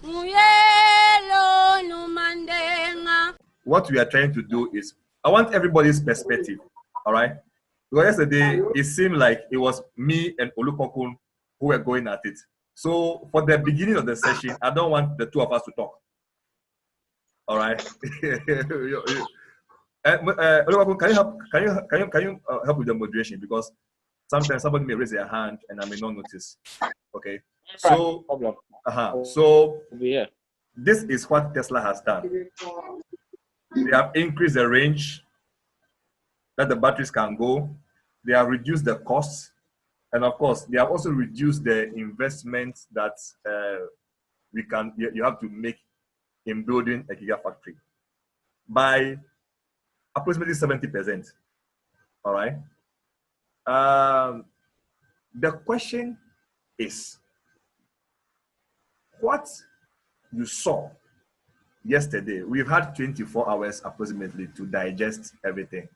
What we are trying to do is, I want everybody's perspective, all right? Because yesterday, it seemed like it was me and Olukokun who were going at it. So for the beginning of the session, I don't want the two of us to talk. All right. Olukokun, can you help with the moderation, because sometimes somebody may raise their hand and I may not notice. Okay. So, so this is what Tesla has done. They have increased the range that the batteries can go. They have reduced the costs. And of course, they have also reduced the investment that you have to make in building a gigafactory by approximately 70%. All right. The question is, what you saw yesterday, we've had 24 hours approximately to digest everything.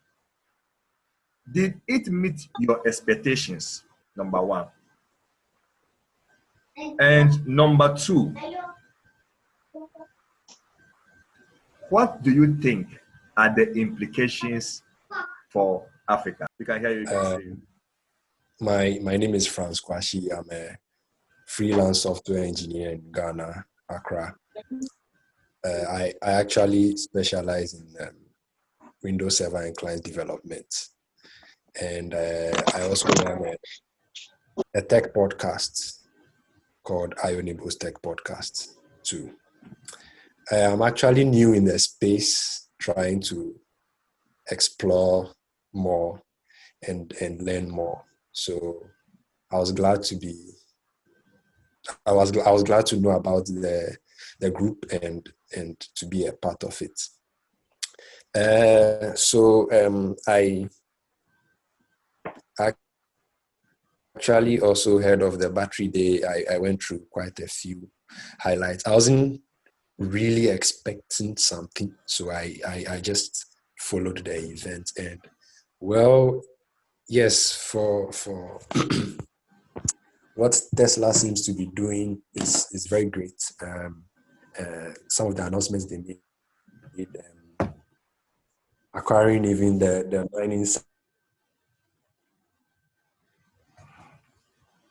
Did it meet your expectations? Number one. And number two, what do you think are the implications for Africa? We can hear you. My name is Franz Kwasi. I'm a freelance software engineer in Ghana, Accra. I actually specialize in Windows Server and client development. And I also run a tech podcast called Ionibus Tech Podcast too. I'm actually new in the space, trying to explore more and learn more. So I was glad to know about the group and to be a part of it. I actually also heard of the battery day. I went through quite a few highlights. I wasn't really expecting something, so I just followed the event. And well, yes, for what Tesla seems to be doing is very great. Some of the announcements they made, acquiring even the mining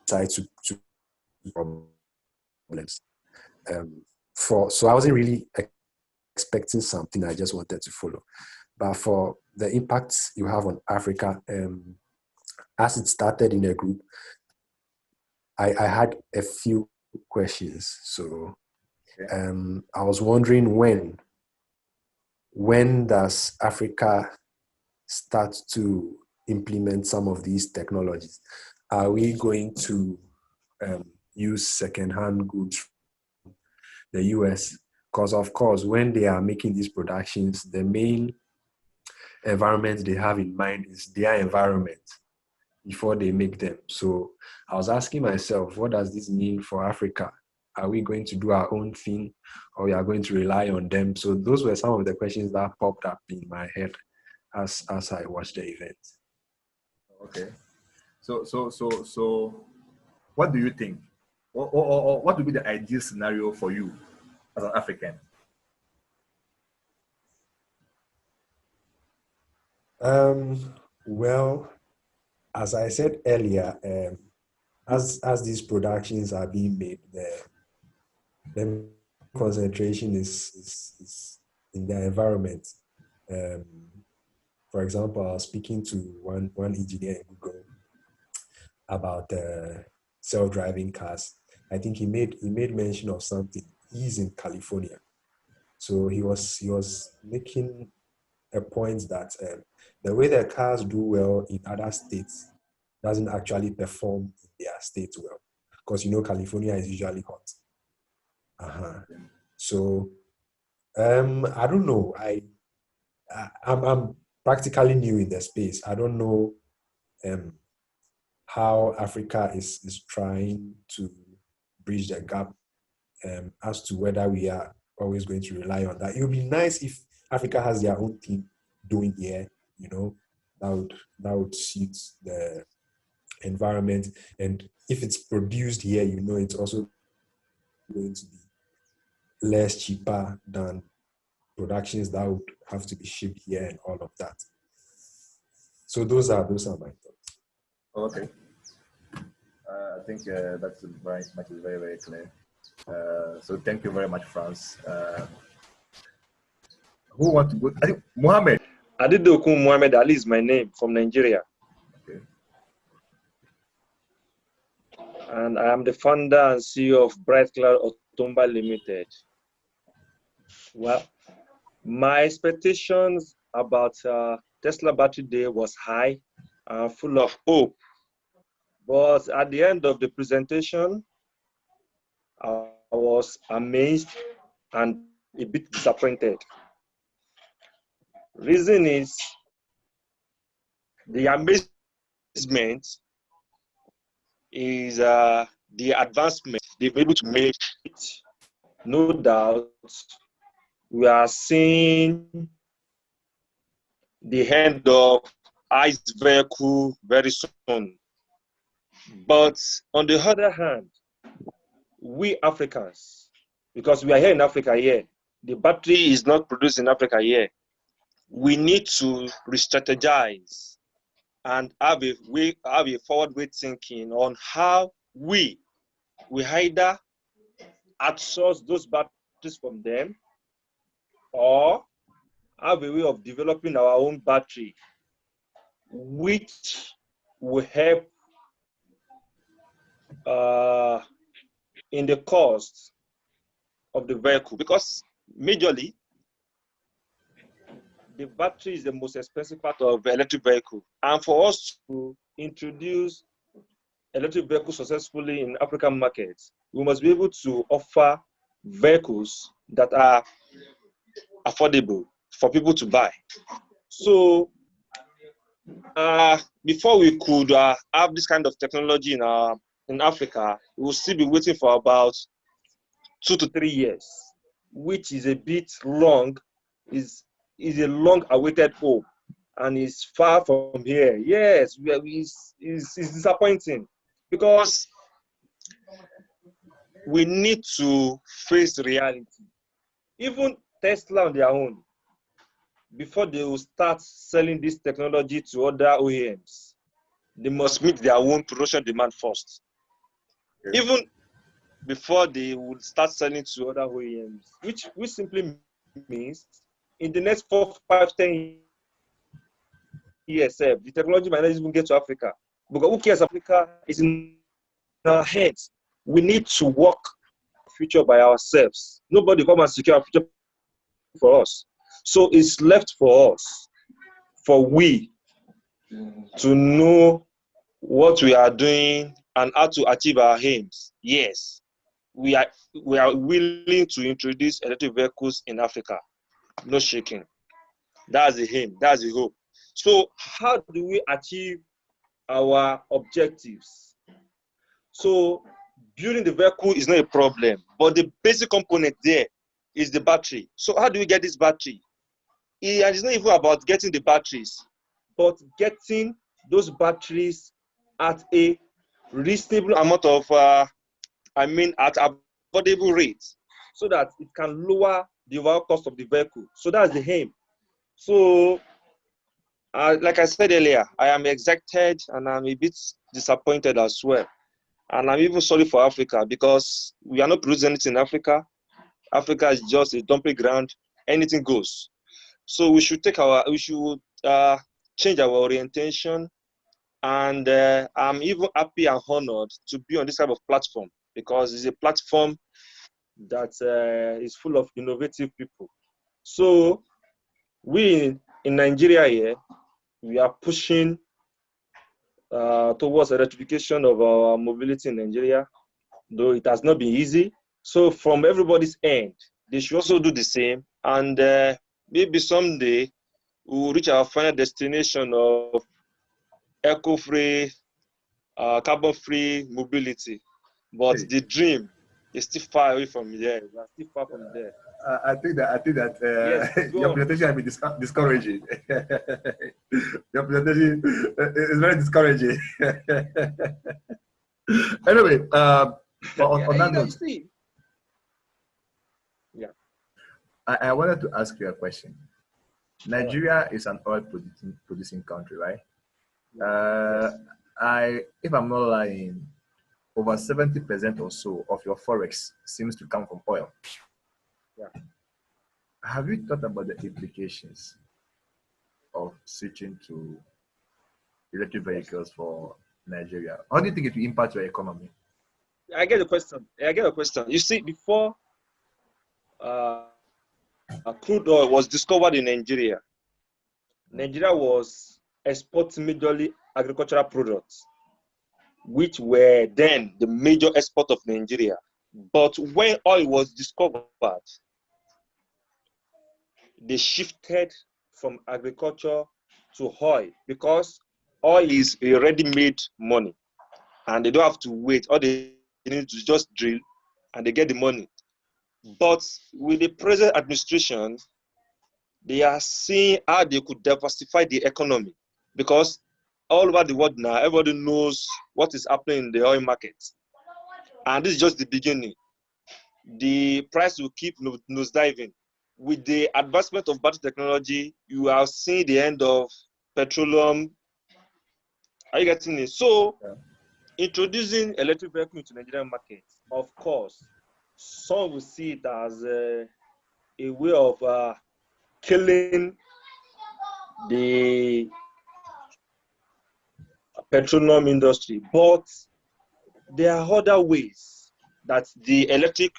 side to problems. So I wasn't really expecting something. I just wanted to follow. But for the impacts you have on Africa, as it started in a group, I had a few questions. So I was wondering, when does Africa start to implement some of these technologies? Are we going to use second-hand goods from the US? Because of course, when they are making these productions, the main environment they have in mind is their environment before they make them. So I was asking myself, what does this mean for Africa? Are we going to do our own thing, or we are going to rely on them? So those were some of the questions that popped up in my head as I watched the event. Okay. So what do you think? Or what would be the ideal scenario for you as an African? Well, as I said earlier, as these productions are being made, the concentration is in the environment. For example, I was speaking to one engineer in Google about self-driving cars. I think he made mention of something. He's in California, so he was making a point that the way the cars do well in other states doesn't actually perform in their state well, because California is usually hot. So I don't know. I'm practically new in the space. I don't know how Africa is trying to bridge the gap as to whether we are always going to rely on that. It would be nice if Africa has their own thing doing here, that would suit the environment. And if it's produced here, it's also going to be less cheaper than productions that would have to be shipped here and all of that. So those are my thoughts. Okay. I think that's very much is very, very clear. So thank you very much, Franz. Who want to go? I think Muhammed. Adedokun Muhammed Ali is my name, from Nigeria. Okay. And I am the founder and CEO of Bright Cloud Otumba Limited. Well, my expectations about Tesla Battery Day was high and full of hope. But at the end of the presentation, I was amazed and a bit disappointed. Reason is the amazement is the advancement they've been able to make. No doubt, we are seeing the end of ICE vehicle very soon. But on the other hand, we Africans, because we are here in Africa here, the battery is not produced in Africa here. We need to re-strategize and have a forward-way thinking on how we either outsource those batteries from them or have a way of developing our own battery, which will help in the cost of the vehicle, because majorly the battery is the most expensive part of the electric vehicle. And for us to introduce electric vehicles successfully in African markets, we must be able to offer vehicles that are affordable for people to buy. So before we could have this kind of technology in Africa, we will still be waiting for about 2 to 3 years, which is a bit long, is a long-awaited hope, and is far from here. Yes, it's disappointing, because we need to face reality. Even Tesla on their own, before they will start selling this technology to other OEMs, they must meet their own production demand first. Okay. Even before they would start selling to other OEMs, which simply means in the next 4, 5, 10 years, the technology might not even get to Africa. Because who cares? Africa is in our heads. We need to work future by ourselves. Nobody come and secure our future for us. So it's left for us, for we, to know what we are doing and how to achieve our aims. Yes, we are willing to introduce electric vehicles in Africa. No shaking. That's the aim. That's the hope. So how do we achieve our objectives? So building the vehicle is not a problem, but the basic component there is the battery. So how do we get this battery? And it's not even about getting the batteries, but getting those batteries at a reasonable amount of, at affordable rates, so that it can lower the overall cost of the vehicle. So that's the aim. So, like I said earlier, I am excited and I'm a bit disappointed as well. And I'm even sorry for Africa, because we are not producing anything in Africa. Africa is just a dumping ground. Anything goes. So we should change our orientation. And I'm even happy and honored to be on this type of platform, because it's a platform that is full of innovative people. So we in Nigeria here, we are pushing towards electrification of our mobility in Nigeria, though it has not been easy. So from everybody's end, they should also do the same. And maybe someday we will reach our final destination of eco-free, carbon-free mobility. But the dream is still far away from there. We are still far from there. I think that yes, your presentation has been discouraging. Your presentation is very discouraging. Anyway, on that note, I wanted to ask you a question. Nigeria is an oil producing country, right? If I'm not lying, over 70% or so of your forex seems to come from oil. Yeah. Have you thought about the implications of switching to electric vehicles for Nigeria? How do you think it will impact your economy? I get a question. You see, before crude oil was discovered in Nigeria, Nigeria was exporting majorly agricultural products, which were then the major export of Nigeria. But when oil was discovered, they shifted from agriculture to oil because oil is a ready-made money and they don't have to wait. All they need to just drill and they get the money. But with the present administration, they are seeing how they could diversify the economy because all over the world now, everybody knows what is happening in the oil market. And this is just the beginning. The price will keep nosediving. With the advancement of battery technology, you are seeing the end of petroleum. Are you getting it? So, introducing electric vehicles into the Nigerian market, of course, some will see it as a way of killing the petroleum industry. But there are other ways that the electric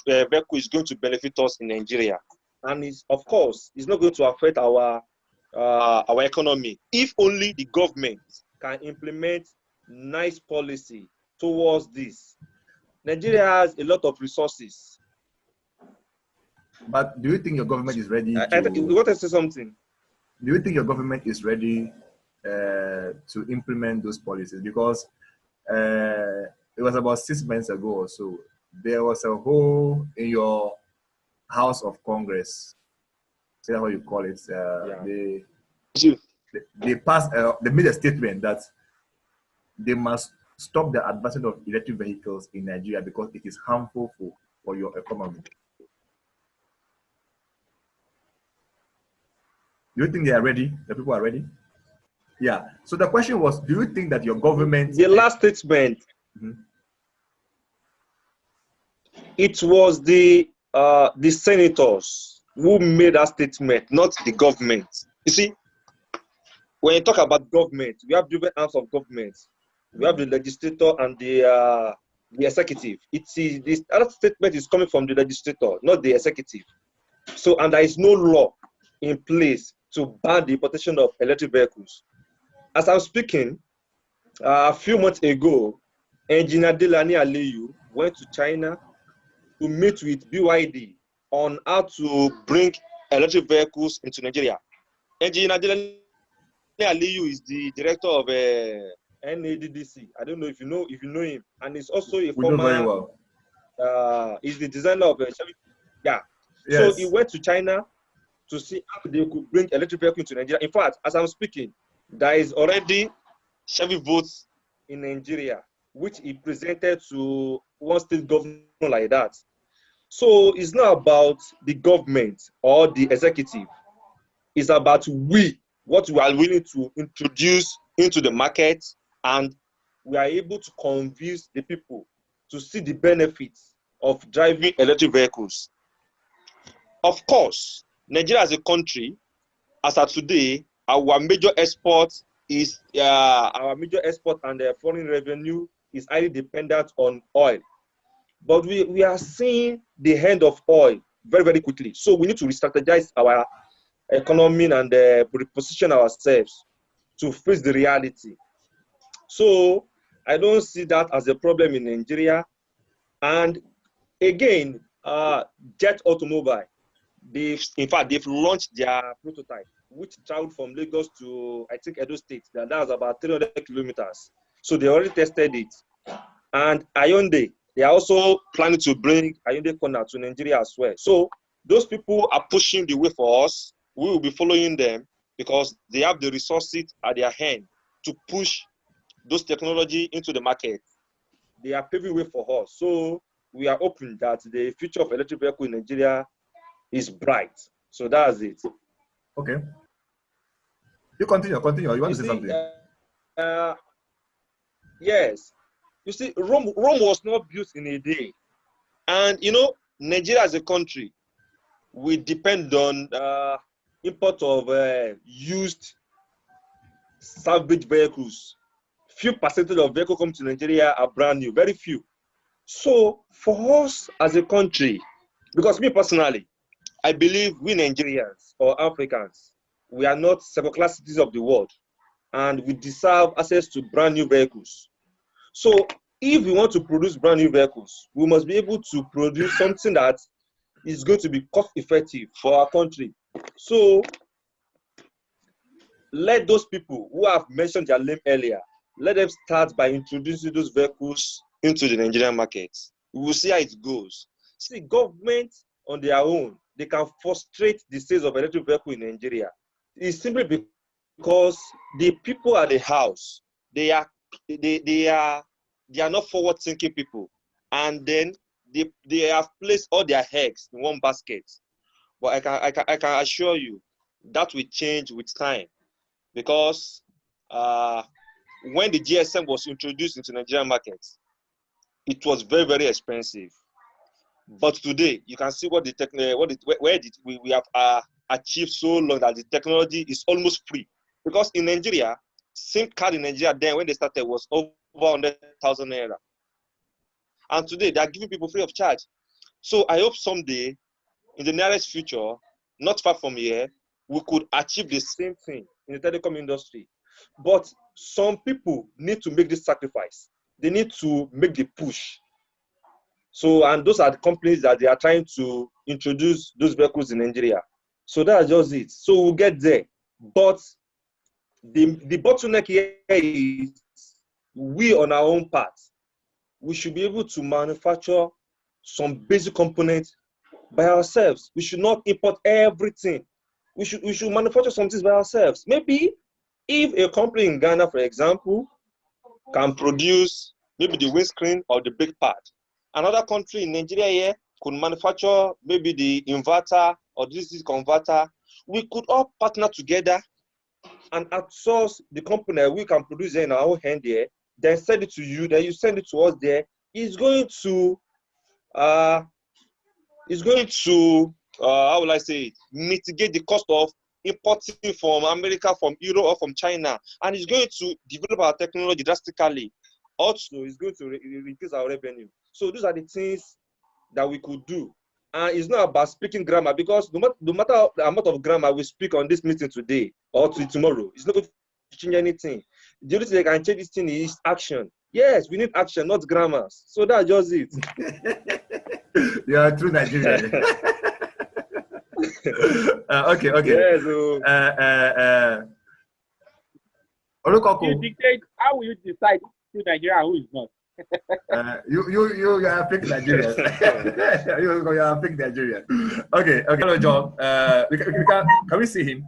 vehicle is going to benefit us in Nigeria. And of course, it's not going to affect our economy if only the government can implement nice policy towards this. Nigeria has a lot of resources. But do you think your government is ready You want to say something? Do you think your government is ready to implement those policies? Because it was about 6 months ago or so, there was a hole in your House of Congress. Is that how you call it? They passed. They made a statement that they must stop the advancement of electric vehicles in Nigeria because it is harmful for your economy. Do you think they are ready? The people are ready? Yeah. So the question was, do you think that your government... The last statement, it was the senators who made that statement, not the government. You see, when you talk about government, we have different arms of government. We have the legislator and the executive. This other statement is coming from the legislator, not the executive. So, and there is no law in place to ban the importation of electric vehicles. As I'm speaking, a few months ago, Engineer Delani Aliyu went to China to meet with BYD on how to bring electric vehicles into Nigeria. Engineer Delani Aliyu is the director of NADDC. I don't know if you know him, and he's also a former. Very well. He's the designer of Chevy. Yeah. Yes. So he went to China to see how they could bring electric vehicles into Nigeria. In fact, as I'm speaking, there is already Chevy votes in Nigeria, which he presented to one state governor like that. So it's not about the government or the executive. It's about what we are willing to introduce into the market, and we are able to convince the people to see the benefits of driving electric vehicles. Of course, Nigeria as a country, as of today, our major export and foreign revenue is highly dependent on oil. But we are seeing the end of oil very, very quickly. So we need to re-strategize our economy and reposition ourselves to face the reality. So I don't see that as a problem in Nigeria. And again, Jet Automobile, in fact, they've launched their prototype, which traveled from Lagos to, I think, Edo State. That was about 300 kilometers. So they already tested it. And Hyundai, they are also planning to bring Hyundai Kona to Nigeria as well. So those people are pushing the way for us. We will be following them because they have the resources at their hand to push those technology into the market. They are paving way for us. So we are hoping that the future of electric vehicle in Nigeria is bright. So that's it. Okay. You continue. You want to say something? Yes. You see, Rome was not built in a day. And, you know, Nigeria as a country, we depend on import of used salvage vehicles. Few percentage of vehicles come to Nigeria are brand new, very few. So for us as a country, because me personally, I believe we Nigerians or Africans, we are not second-class citizens of the world, and we deserve access to brand new vehicles. So if we want to produce brand new vehicles, we must be able to produce something that is going to be cost effective for our country. So let those people who have mentioned their name earlier, let them start by introducing those vehicles into the Nigerian market. We will see how it goes. See, government on their own, they can frustrate the sales of electric vehicle in Nigeria. It's simply because the people at the house, they are not forward-thinking people, and then they have placed all their eggs in one basket. But I can assure you that will change with time, because when the GSM was introduced into Nigerian markets, it was very, very expensive. But today, you can see what we have achieved so long that the technology is almost free. Because in Nigeria, SIM card in Nigeria then when they started was over 100,000 naira. And today, they are giving people free of charge. So I hope someday, in the nearest future, not far from here, we could achieve the same thing in the telecom industry. But some people need to make this sacrifice. They need to make the push. So, and those are the companies that they are trying to introduce those vehicles in Nigeria. So that's just it. So we'll get there. But the bottleneck here is we on our own part, we should be able to manufacture some basic components by ourselves. We should not import everything. We should manufacture some things by ourselves. Maybe if a company in Ghana, for example, can produce maybe the windscreen or the brake pad, another country in Nigeria here could manufacture maybe the inverter or this converter. We could all partner together and outsource the component we can produce in our own hand here, then send it to you, then you send it to us there. It's going to how will I say, mitigate the cost of importing from America, from Europe, or from China, and it's going to develop our technology drastically. Also, it's going to increase our revenue. So those are the things that we could do. And it's not about speaking grammar, because no matter the amount of grammar we speak on this meeting today or tomorrow, it's not going to change anything. The only thing that can change this thing is action. Yes, we need action, not grammar. So that's just it. You are a true Nigerian. Okay. Yes. Olukokun. You dictate, how will you decide who Nigeria and who is not? You are a fake Nigerian. You are a fake Nigerian. Okay. Hello, John. Can we see him?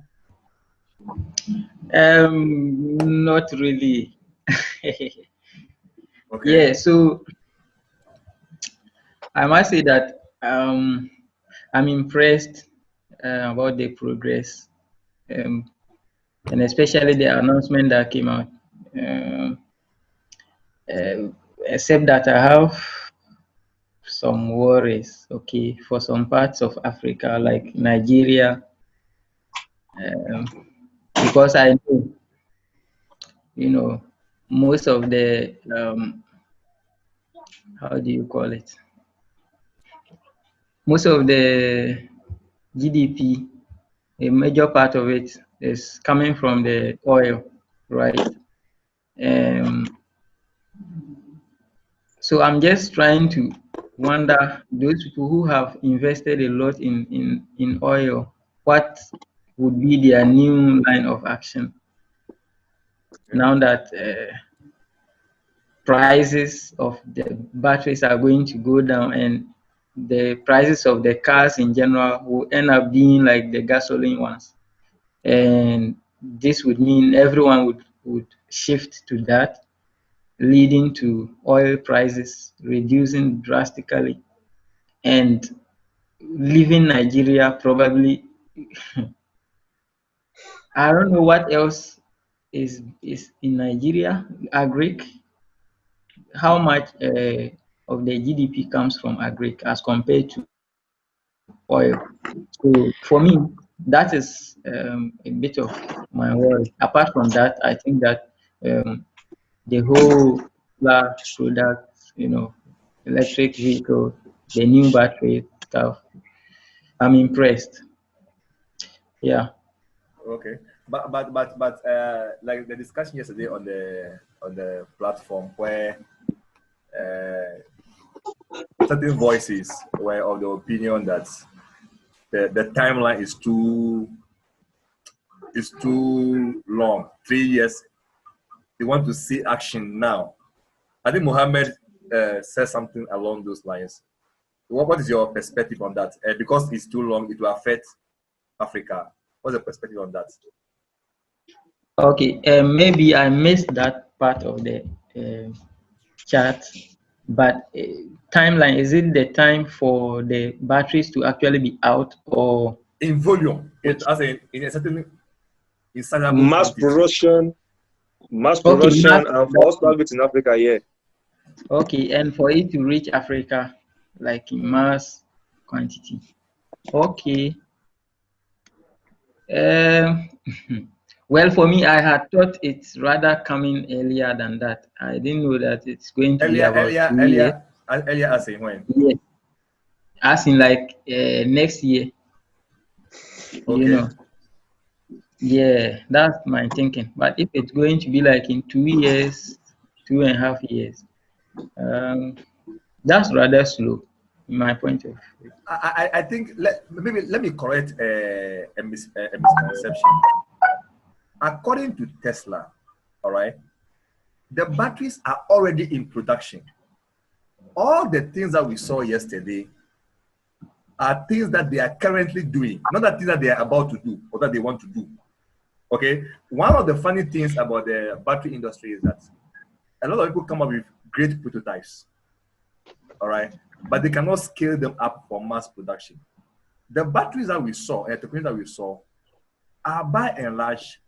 Not really. Okay. Yeah, so I must say that I'm impressed about the progress, and especially the announcement that came out. Except that I have some worries, okay, for some parts of Africa, like Nigeria, because I know, most of the how do you call it? Most of the GDP, a major part of it is coming from the oil, right? So I'm just trying to wonder, those people who have invested a lot in oil, what would be their new line of action now that prices of the batteries are going to go down, and the prices of the cars in general will end up being like the gasoline ones. And this would mean everyone would shift to that, leading to oil prices reducing drastically. And leaving Nigeria probably. I don't know what else is in Nigeria. Agric. How much of the GDP comes from agric as compared to oil? So for me, that is a bit of my worry. Apart from that, I think that the whole products, electric vehicle, the new battery stuff, I'm impressed. Yeah. Okay, but like the discussion yesterday on the platform where certain voices were of the opinion that the timeline is too long. 3 years. They want to see action now. I think Muhammed said something along those lines. What is your perspective on that? Because it's too long, it will affect Africa. What's the perspective on that? Okay, maybe I missed that part of the chat, but timeline, is it the time for the batteries to actually be out, or in volume, as in a certain insatiable Mass quantity? Okay, production, and for us to have it in Africa, yeah. Okay, and for it to reach Africa, like in mass quantity. Okay. Well, for me, I had thought it's rather coming earlier than that. I didn't know that it's going to be about 2 years. Earlier as in when? Yes. As in like next year. Okay. Yeah, that's my thinking. But if it's going to be like in 2 years, 2.5 years, that's rather slow, in my point of view. I think let me correct a misconception. According to Tesla, all right, the batteries are already in production. All the things that we saw yesterday are things that they are currently doing, not the things that they are about to do or that they want to do. Okay, one of the funny things about the battery industry is that a lot of people come up with great prototypes, all right, but they cannot scale them up for mass production. The batteries that we saw, the technology that we saw, are by and large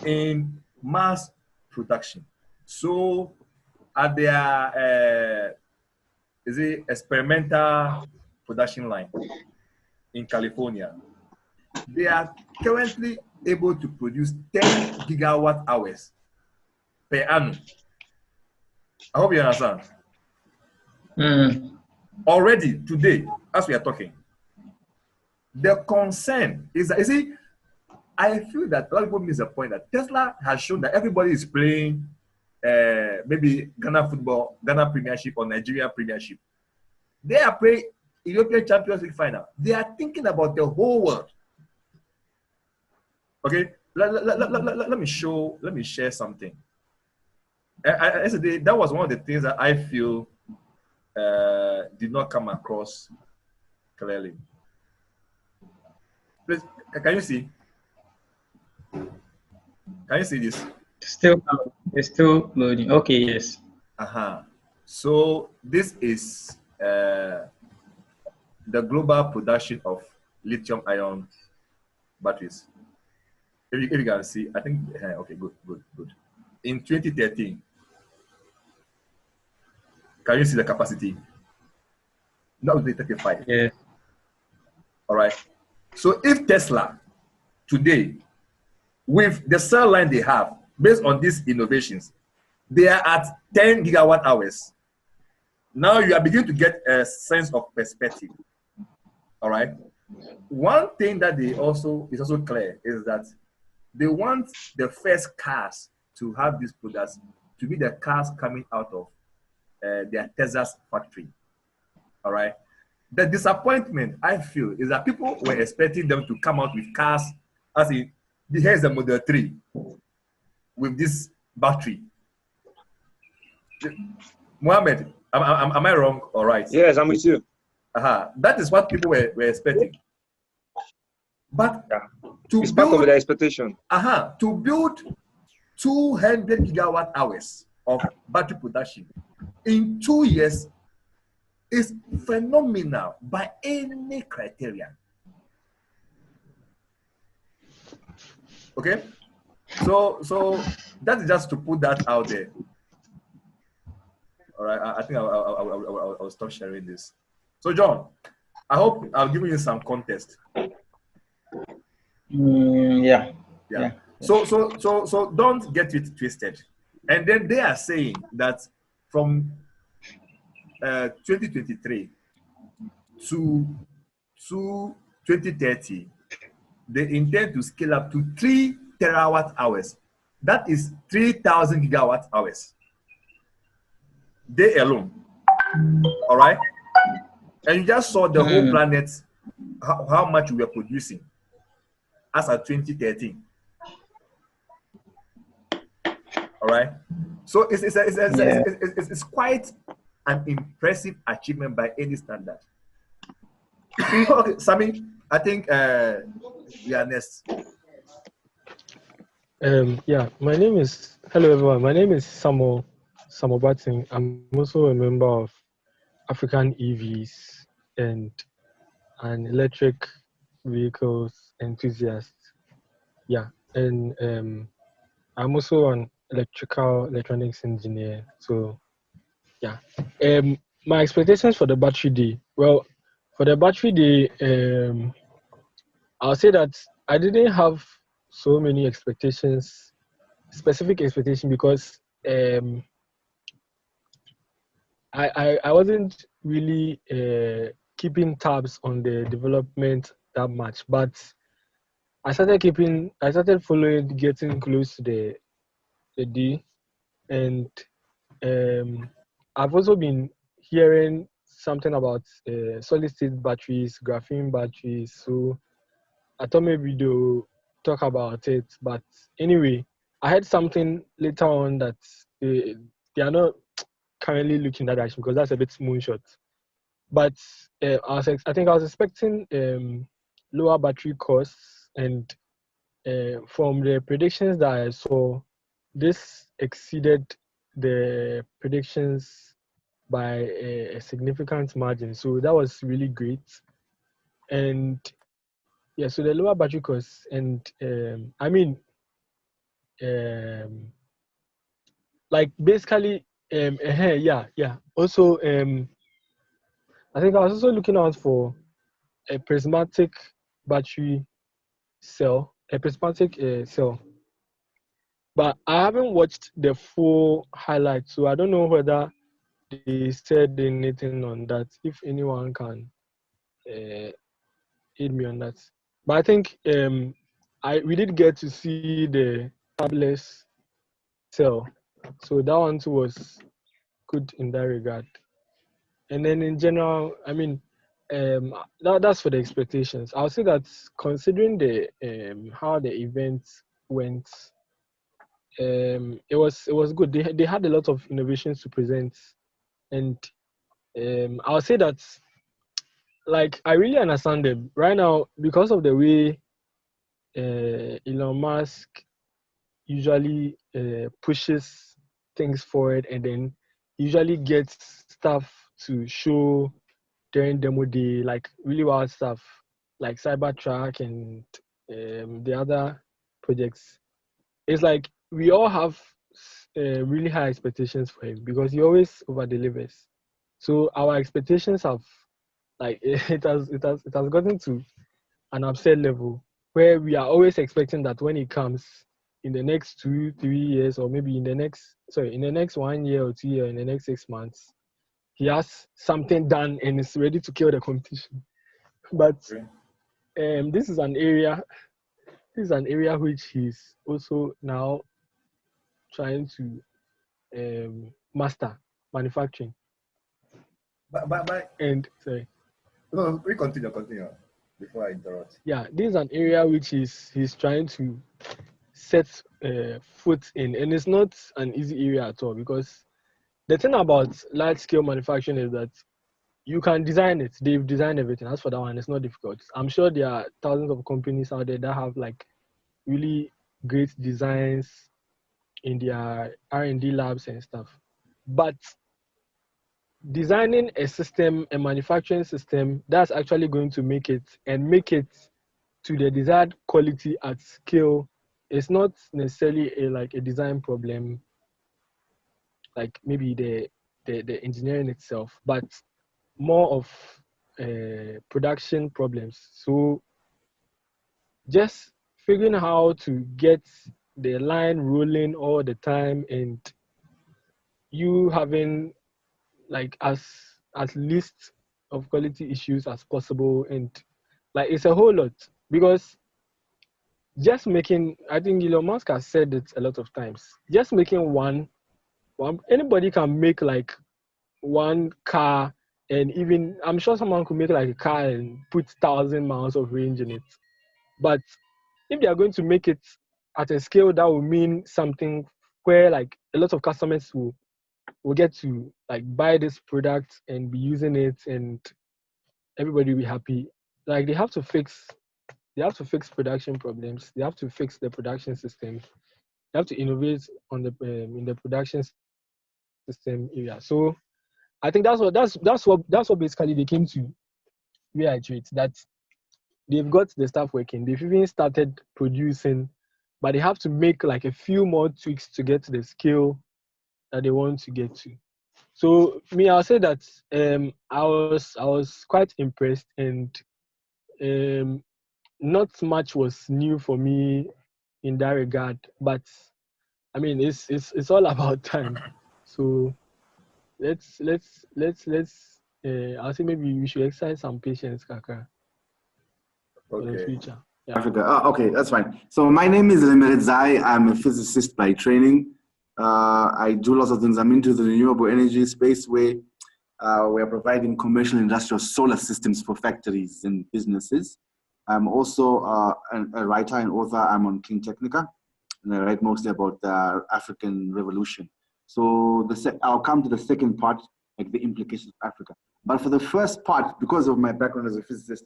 in mass production. So at their is it experimental production line in California, they are currently able to produce 10 gigawatt hours per annum. I hope you understand. Already today, as we are talking, the concern is that, you see, I feel that a lot of people miss the point that Tesla has shown that everybody is playing maybe Ghana football, Ghana Premiership or Nigeria Premiership. They are playing European Champions League final. They are thinking about the whole world. Okay, let me share something. Yesterday, that was one of the things that I feel did not come across clearly. Please, can you see? Can you see this? It's still loading. Okay, yes. So this is the global production of lithium-ion batteries. If you can see, I think, okay, good. In 2013, can you see the capacity? That was the 35. Yeah. All right. So if Tesla today, with the cell line they have, based on these innovations, they are at 10 gigawatt hours. Now you are beginning to get a sense of perspective. All right. One thing that is also clear is that they want the first cars to have these products to be the cars coming out of their Texas factory. All right. The disappointment I feel is that people were expecting them to come out with cars, as in, here's the Model 3 with this battery. Muhammed, am I wrong or right? Yes, I'm with you. That is what people were expecting. But it's part of their expectation. To build 200 gigawatt hours of battery production in 2 years is phenomenal by any criterion. Okay, so that is just to put that out there. All right, I think I'll stop sharing this. So John, I hope I've given you some context. Yeah. So don't get it twisted. And then they are saying that from 2023 to 2030, they intend to scale up to 3 terawatt hours. That is 3,000 gigawatt hours. They alone. All right. And you just saw the whole planet, how much we are producing as at 2013. All right. So it's quite an impressive achievement by any standard. Okay, Sammy, I think we are next. Yeah, hello everyone. My name is Samuel Boateng. I'm also a member of AfricaNEVs and an electric vehicles enthusiast. Yeah, and I'm also an electronics engineer. So yeah, my expectations for the battery day. Well, for the battery day, I'll say that I didn't have so many specific expectations, because I wasn't really keeping tabs on the development that much, but I started following, getting close to the day, and I've also been hearing something about solid state batteries, graphene batteries. So I thought maybe they'll talk about it, but anyway, I heard something later on that they are not currently looking at that direction, because that's a bit moonshot. But I think I was expecting lower battery costs, and from the predictions that I saw, this exceeded the predictions by a significant margin. So that was really great. And yeah, so the lower battery costs, and like basically, yeah. Also, I think I was also looking out for a prismatic battery cell, but I haven't watched the full highlight, so I don't know whether they said anything on that. If anyone can aid me on that. But I think we did get to see the tabless cell, so that one too was good in that regard. And then in general, that's for the expectations. I'll say that considering the how the event went, it was good. They had a lot of innovations to present, and I'll say that, like, I really understand them right now, because of the way Elon Musk usually pushes things forward, and then usually gets stuff to show during demo day, like really wild stuff, like Cybertruck and the other projects. It's like we all have really high expectations for him, because he always over delivers. So our expectations have, like, it has gotten to an absurd level, where we are always expecting that when he comes in the next 2-3 years, or maybe in the next 1 year or 2 years, in the next 6 months, he has something done and is ready to kill the competition. But this is an area which he's also now trying to master, manufacturing. And sorry. No, we continue before I interrupt. Yeah, this is an area which he's trying to set foot in, and it's not an easy area at all, because the thing about large-scale manufacturing is that you can design it. They've designed everything. As for that one, it's not difficult. I'm sure there are thousands of companies out there that have, like, really great designs in their R&D labs and stuff. But designing a system, a manufacturing system that's actually going to make it to the desired quality at scale is not necessarily a design problem, like maybe the engineering itself, but more of production problems. So just figuring how to get the line rolling all the time, and you having like as least of quality issues as possible, and like it's a whole lot, because just making, I think Elon Musk has said it a lot of times, just making one anybody can make like one car, and even I'm sure someone could make like a car and put 1,000 miles of range in it. But if they are going to make it at a scale that will mean something where like a lot of customers will get to like buy this product and be using it, and everybody will be happy, like they have to fix production problems. They have to fix the production systems. They have to innovate on the in the production system area. So I think that's what basically they came to reiterate, that they've got the stuff working. They've even started producing, but they have to make like a few more tweaks to get to the scale that they want to get to. So me, I'll say that I was quite impressed, and not much was new for me in that regard. But I mean, it's all about time. So let's I'll say maybe we should exercise some patience, Kaka, for the future. Yeah. Africa. Okay, that's fine. So my name is Remeredzai. I'm a physicist by training. I do lots of things. I'm into the renewable energy space, where we are providing commercial industrial solar systems for factories and businesses. I'm also a writer and author. I'm on King Technica, and I write mostly about the African Revolution. So I'll come to the second part, like the implications of Africa. But for the first part, because of my background as a physicist,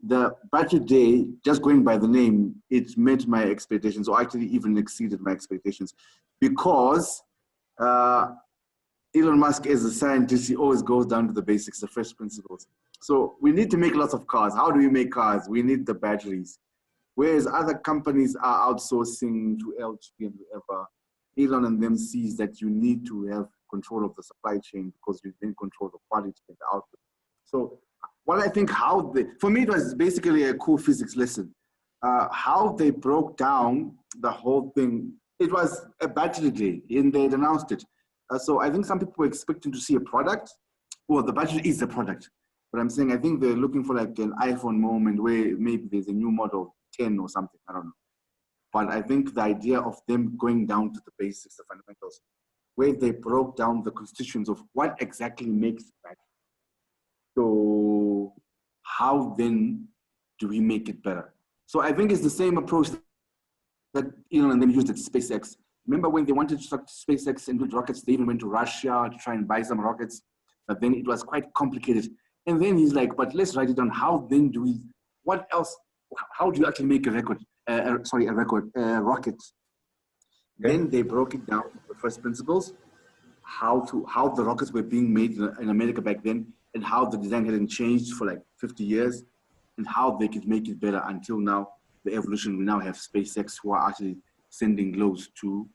the battery day, just going by the name, it met my expectations, or actually even exceeded my expectations, because Elon Musk, as a scientist, he always goes down to the basics, the first principles. So we need to make lots of cars. How do we make cars? We need the batteries. Whereas other companies are outsourcing to LG and whoever, Elon and them sees that you need to have control of the supply chain, because you then control the quality and the output. So what I think for me, it was basically a cool physics lesson. How they broke down the whole thing. It was a battery day, and they announced it. So I think some people were expecting to see a product. Well, the battery is a product. But I'm saying, I think they're looking for like an iPhone moment where maybe there's a new model 10 or something, I don't know. But I think the idea of them going down to the basics, the fundamentals, where they broke down the constituents of what exactly makes the battery. So how then do we make it better? So I think it's the same approach that Elon and them used at SpaceX. Remember when they wanted to start SpaceX and build rockets, they even went to Russia to try and buy some rockets, but then it was quite complicated. And then he's like, but let's write it down. How then do we, what else, how do you actually make a rocket? Then they broke it down, the first principles, how the rockets were being made in America back then, and how the design hadn't changed for like 50 years, and how they could make it better until now, the evolution. We now have SpaceX, who are actually sending loads to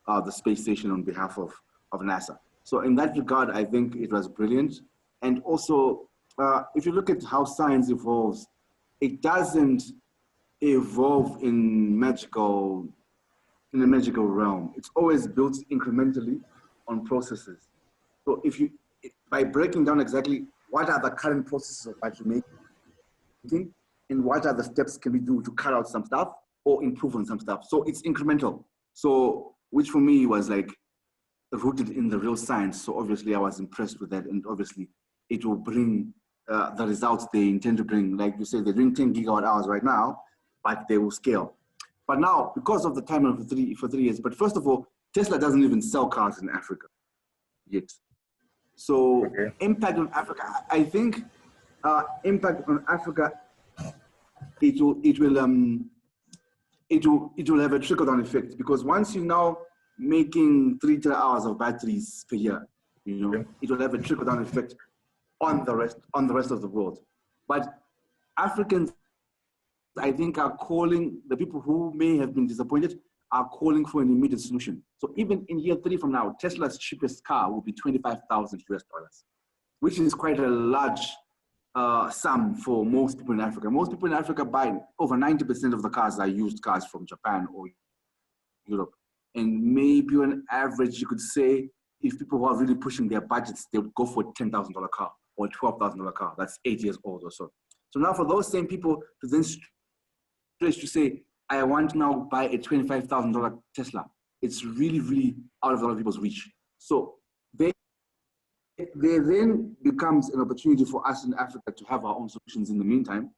the space station on behalf of NASA. So in that regard, I think it was brilliant. And also, if you look at how science evolves, it doesn't evolve in a magical realm. It's always built incrementally on processes. So by breaking down exactly what are the current processes of battery making, and what are the steps can we do to cut out some stuff or improve on some stuff. So it's incremental. So, which for me was like rooted in the real science. So obviously I was impressed with that, and obviously it will bring the results they intend to bring. Like you say, they're doing 10 gigawatt hours right now, but they will scale. But now, because of the timeline for 3 years, but first of all, Tesla doesn't even sell cars in Africa yet. So impact on Africa, I think impact on Africa, it will have a trickle-down effect, because once you're now making 3 terawatt hours of batteries per year, You know, it will have a trickle-down effect on the rest of the world. But Africans, I think, are calling, the people who may have been disappointed are calling for an immediate solution. So even in year 3 from now, Tesla's cheapest car will be $25,000 US, which is quite a large sum for most people in Africa. Most people in Africa buy, over 90% of the cars are used cars from Japan or Europe. And maybe on average, you could say, if people who are really pushing their budgets, they would go for a $10,000 car or a $12,000 car. That's 8 years old or so. So now for those same people to then stretch to say, I want to now buy a $25,000 Tesla, it's really, really out of a lot of people's reach. So there then becomes an opportunity for us in Africa to have our own solutions in the meantime.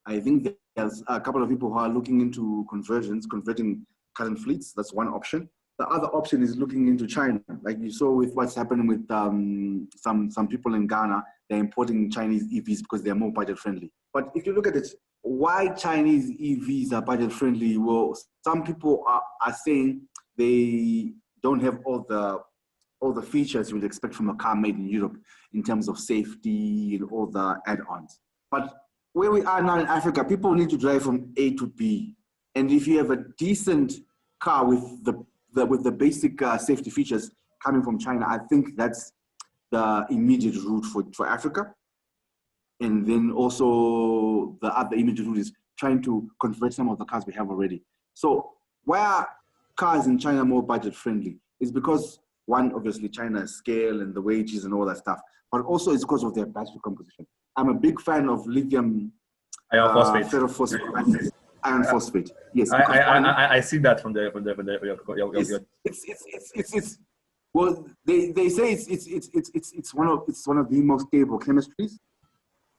I think there's a couple of people who are looking into converting current fleets. That's one option. The other option is looking into China, like you saw with what's happening with some people in Ghana. They're importing Chinese EVs because they're more budget friendly. But if you look at it, why Chinese EVs are budget friendly? Well, some people are saying they don't have all the features you would expect from a car made in Europe in terms of safety and all the add-ons. But where we are now in Africa, people need to drive from A to B. And if you have a decent car with the basic safety features coming from China, I think that's the immediate route for Africa. And then also the other immediate route is trying to convert some of the cars we have already. So why are cars in China more budget friendly? It's because, one, obviously China's scale and the wages and all that stuff, but also it's because of their battery composition. I'm a big fan of lithium iron phosphate. Ferrophosphate. Iron phosphate. Yes. I see that from the well, they say it's one of the most stable chemistries.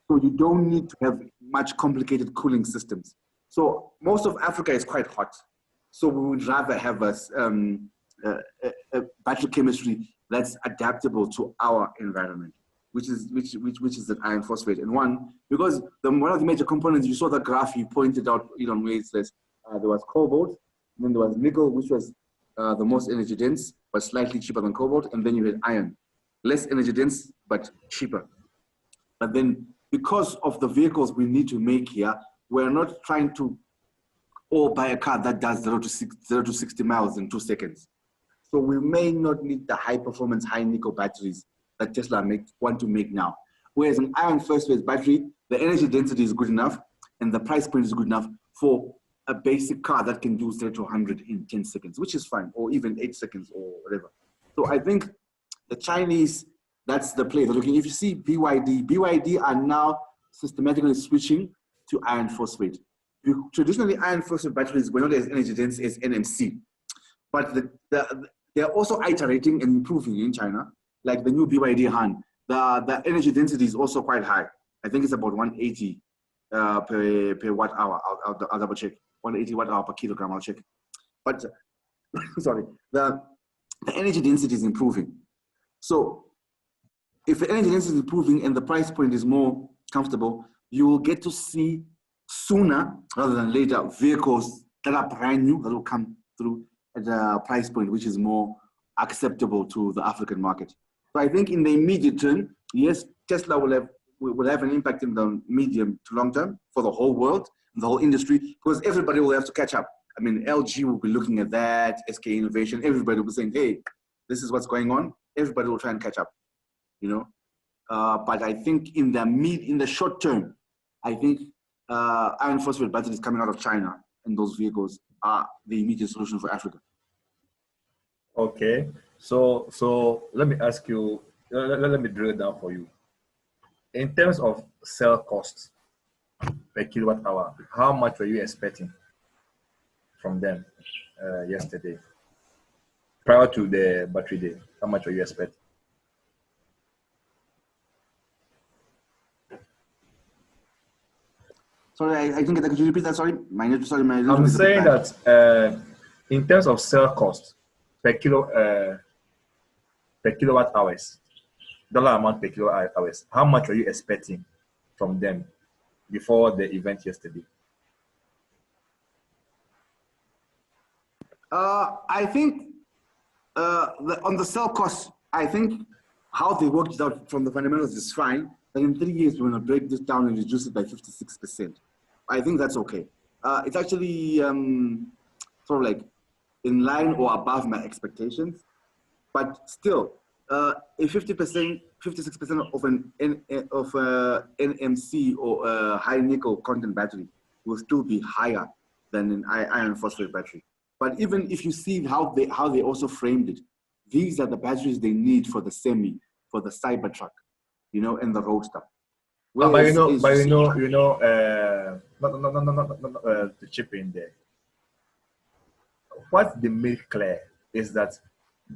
So you don't need to have much complicated cooling systems. So most of Africa is quite hot. So we would rather have a battery chemistry that's adaptable to our environment, which is the iron phosphate. And one, because one of the major components, you saw the graph you pointed out, Elon, where it says there was cobalt, and then there was nickel, which was the most energy dense, but slightly cheaper than cobalt, and then you had iron, less energy dense, but cheaper. But then because of the vehicles we need to make here, we're not trying to all buy a car that does 0 to 60 miles in 2 seconds. So we may not need the high performance, high nickel batteries that Tesla want to make now. Whereas an iron phosphate battery, the energy density is good enough and the price point is good enough for a basic car that can do 0 to 100 in 10 seconds, which is fine, or even 8 seconds or whatever. So I think the Chinese, that's the play they're looking. If you see BYD are now systematically switching to iron phosphate. Traditionally, iron phosphate batteries were not as energy dense as NMC, but they're also iterating and improving in China, like the new BYD Han. The energy density is also quite high. I think it's about 180 per watt hour. I'll double check. 180 watt hour per kilogram. I'll check. But sorry, the energy density is improving. So if the energy density is improving and the price point is more comfortable, you will get to see sooner rather than later vehicles that are brand new that will come through at a price point which is more acceptable to the African market. So I think in the immediate term, yes, Tesla will have an impact in the medium to long term for the whole world and the whole industry, because everybody will have to catch up. I mean, LG will be looking at that, SK Innovation, everybody will be saying, hey, this is what's going on. Everybody will try and catch up, you know. But I think in the short term, I think iron phosphate batteries coming out of China and those vehicles are the immediate solution for Africa. Okay, so let me ask you, let me drill down for you. In terms of cell costs per kilowatt hour, how much were you expecting from them yesterday? Prior to the battery day, how much were you expecting? Sorry, I didn't get that. Could you repeat that? Sorry, I'm saying that in terms of cell cost per kilowatt hours, dollar amount per kilowatt hours, how much were you expecting from them before the event yesterday? I think on the cell cost, I think how they worked it out from the fundamentals is fine. But in 3 years, we're going to break this down and reduce it by 56%. I think that's okay. It's actually sort of like in line or above my expectations. But still, a 50%, 56% of an NMC or a high nickel content battery will still be higher than an iron phosphate battery. But even if you see how they also framed it, these are the batteries they need for the semi, for the Cybertruck, you know, and the Roadster. But to chip in there, what they make clear is that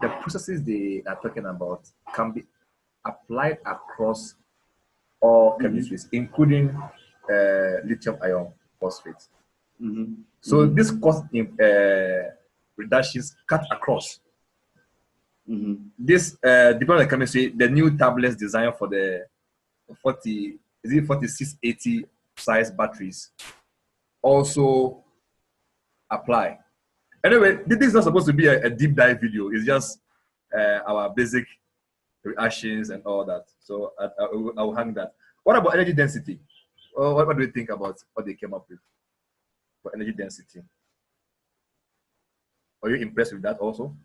the processes they are talking about can be applied across all chemistries, including lithium iron phosphate. So this cost reductions cut across. This depending on the chemistry, the new tablets designed for the 4680 size batteries also apply. Anyway, this is not supposed to be a deep dive video. It's just our basic reactions and all that. So I will hang that. What about energy density? What do you think about what they came up with for energy density? Are you impressed with that also?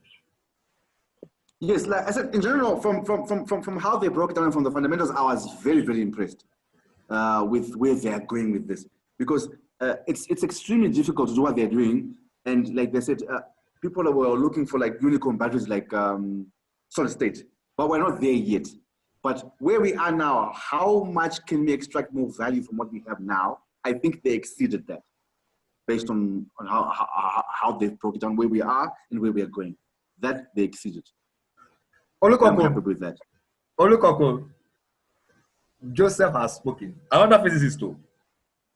Yes, like I said, in general, from how they broke down from the fundamentals, I was very, very impressed with where they are going with this, because it's extremely difficult to do what they're doing. And like they said, people were looking for like unicorn batteries, like solid state, but we're not there yet. But where we are now, how much can we extract more value from what we have now? I think they exceeded that, based on how they've broken down where we are and where we are going. That they exceeded. Olukokun, I'm happy with that. Olukokun, Joseph has spoken. Another physicist too.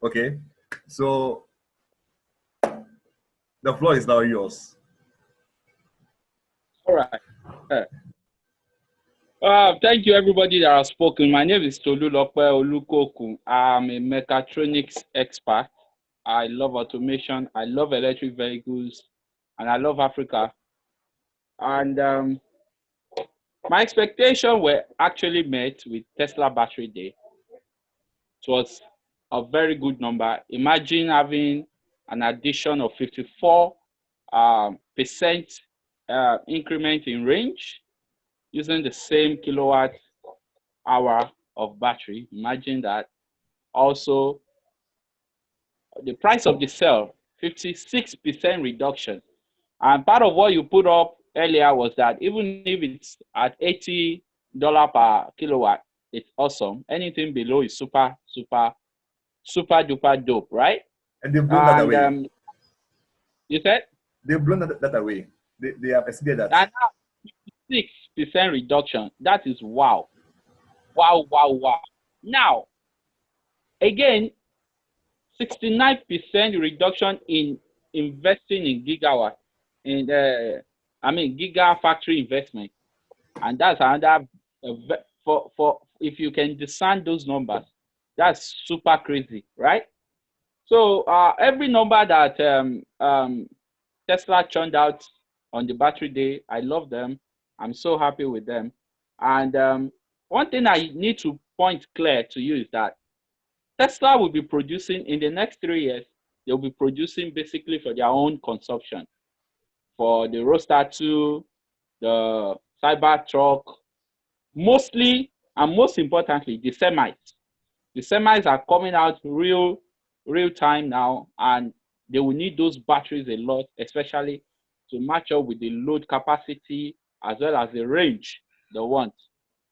Okay, so the floor is now yours. All right. Thank you, everybody that has spoken. My name is Tolulope Olukokun. I'm a mechatronics expert. I love automation. I love electric vehicles, and I love Africa. And my expectations were actually met with Tesla Battery Day. It was a very good number. Imagine having an addition of 54% increment in range using the same kilowatt hour of battery. Imagine that. Also, the price of the cell, 56% reduction. And part of what you put up earlier was that even if it's at $80 per kilowatt, it's awesome. Anything below is super duper dope, right? And they've blown that away. You said? They've blown that away. They have exceeded that. And now 6% reduction. That is wow. Wow. Now, again, 69% reduction in investing in gigawatt, gigafactory investment. And that's another, for if you can discern those numbers, that's super crazy, right? So every number that Tesla churned out on the battery day, I love them. I'm so happy with them. And one thing I need to point clear to you is that Tesla will be producing in the next 3 years, they'll be producing basically for their own consumption. For the Roadster 2, the Cybertruck, mostly and most importantly, the semis. The semis are coming out real time now, and they will need those batteries a lot, especially to match up with the load capacity as well as the range they want.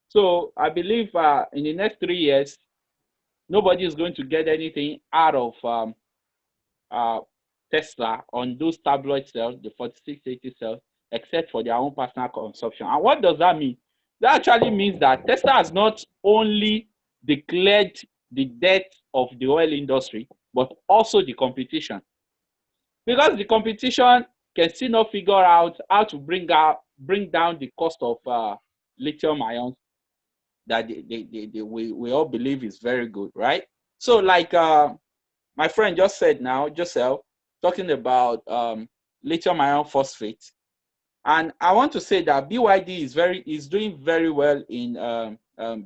So I believe in the next 3 years, nobody is going to get anything out of Tesla on those tabloid cells, the 4680 cells, except for their own personal consumption. And what does that mean? That actually means that Tesla has not only declared the death of the oil industry, but also the competition. Because the competition can still not figure out how to bring down the cost of lithium ions that we all believe is very good, right? So like my friend just said now, Joseph, talking about lithium iron phosphate And I want to say that BYD is doing very well in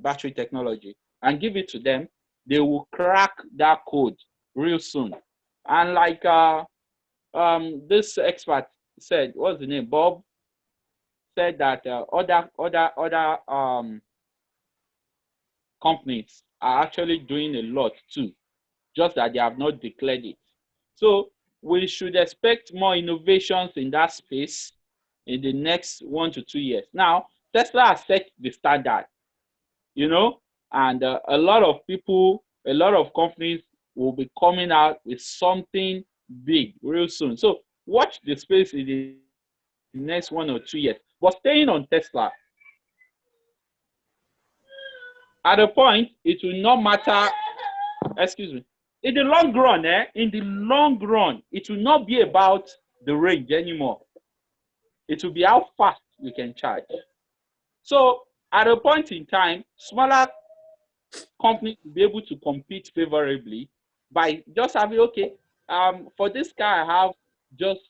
battery technology, and give it to them. They will crack that code real soon. And like this expert said, what's the name? Bob said that other companies are actually doing a lot too, just that they have not declared it. So we should expect more innovations in that space in the next 1 to 2 years. Now, Tesla has set the standard, you know, and a lot of people, a lot of companies will be coming out with something big real soon. So watch the space in the next 1 or 2 years. But staying on Tesla, at a point, it will not matter, excuse me, in the long run, in the long run, it will not be about the range anymore. It will be how fast we can charge. So at a point in time, smaller companies will be able to compete favorably by just having, okay, for this car, I have just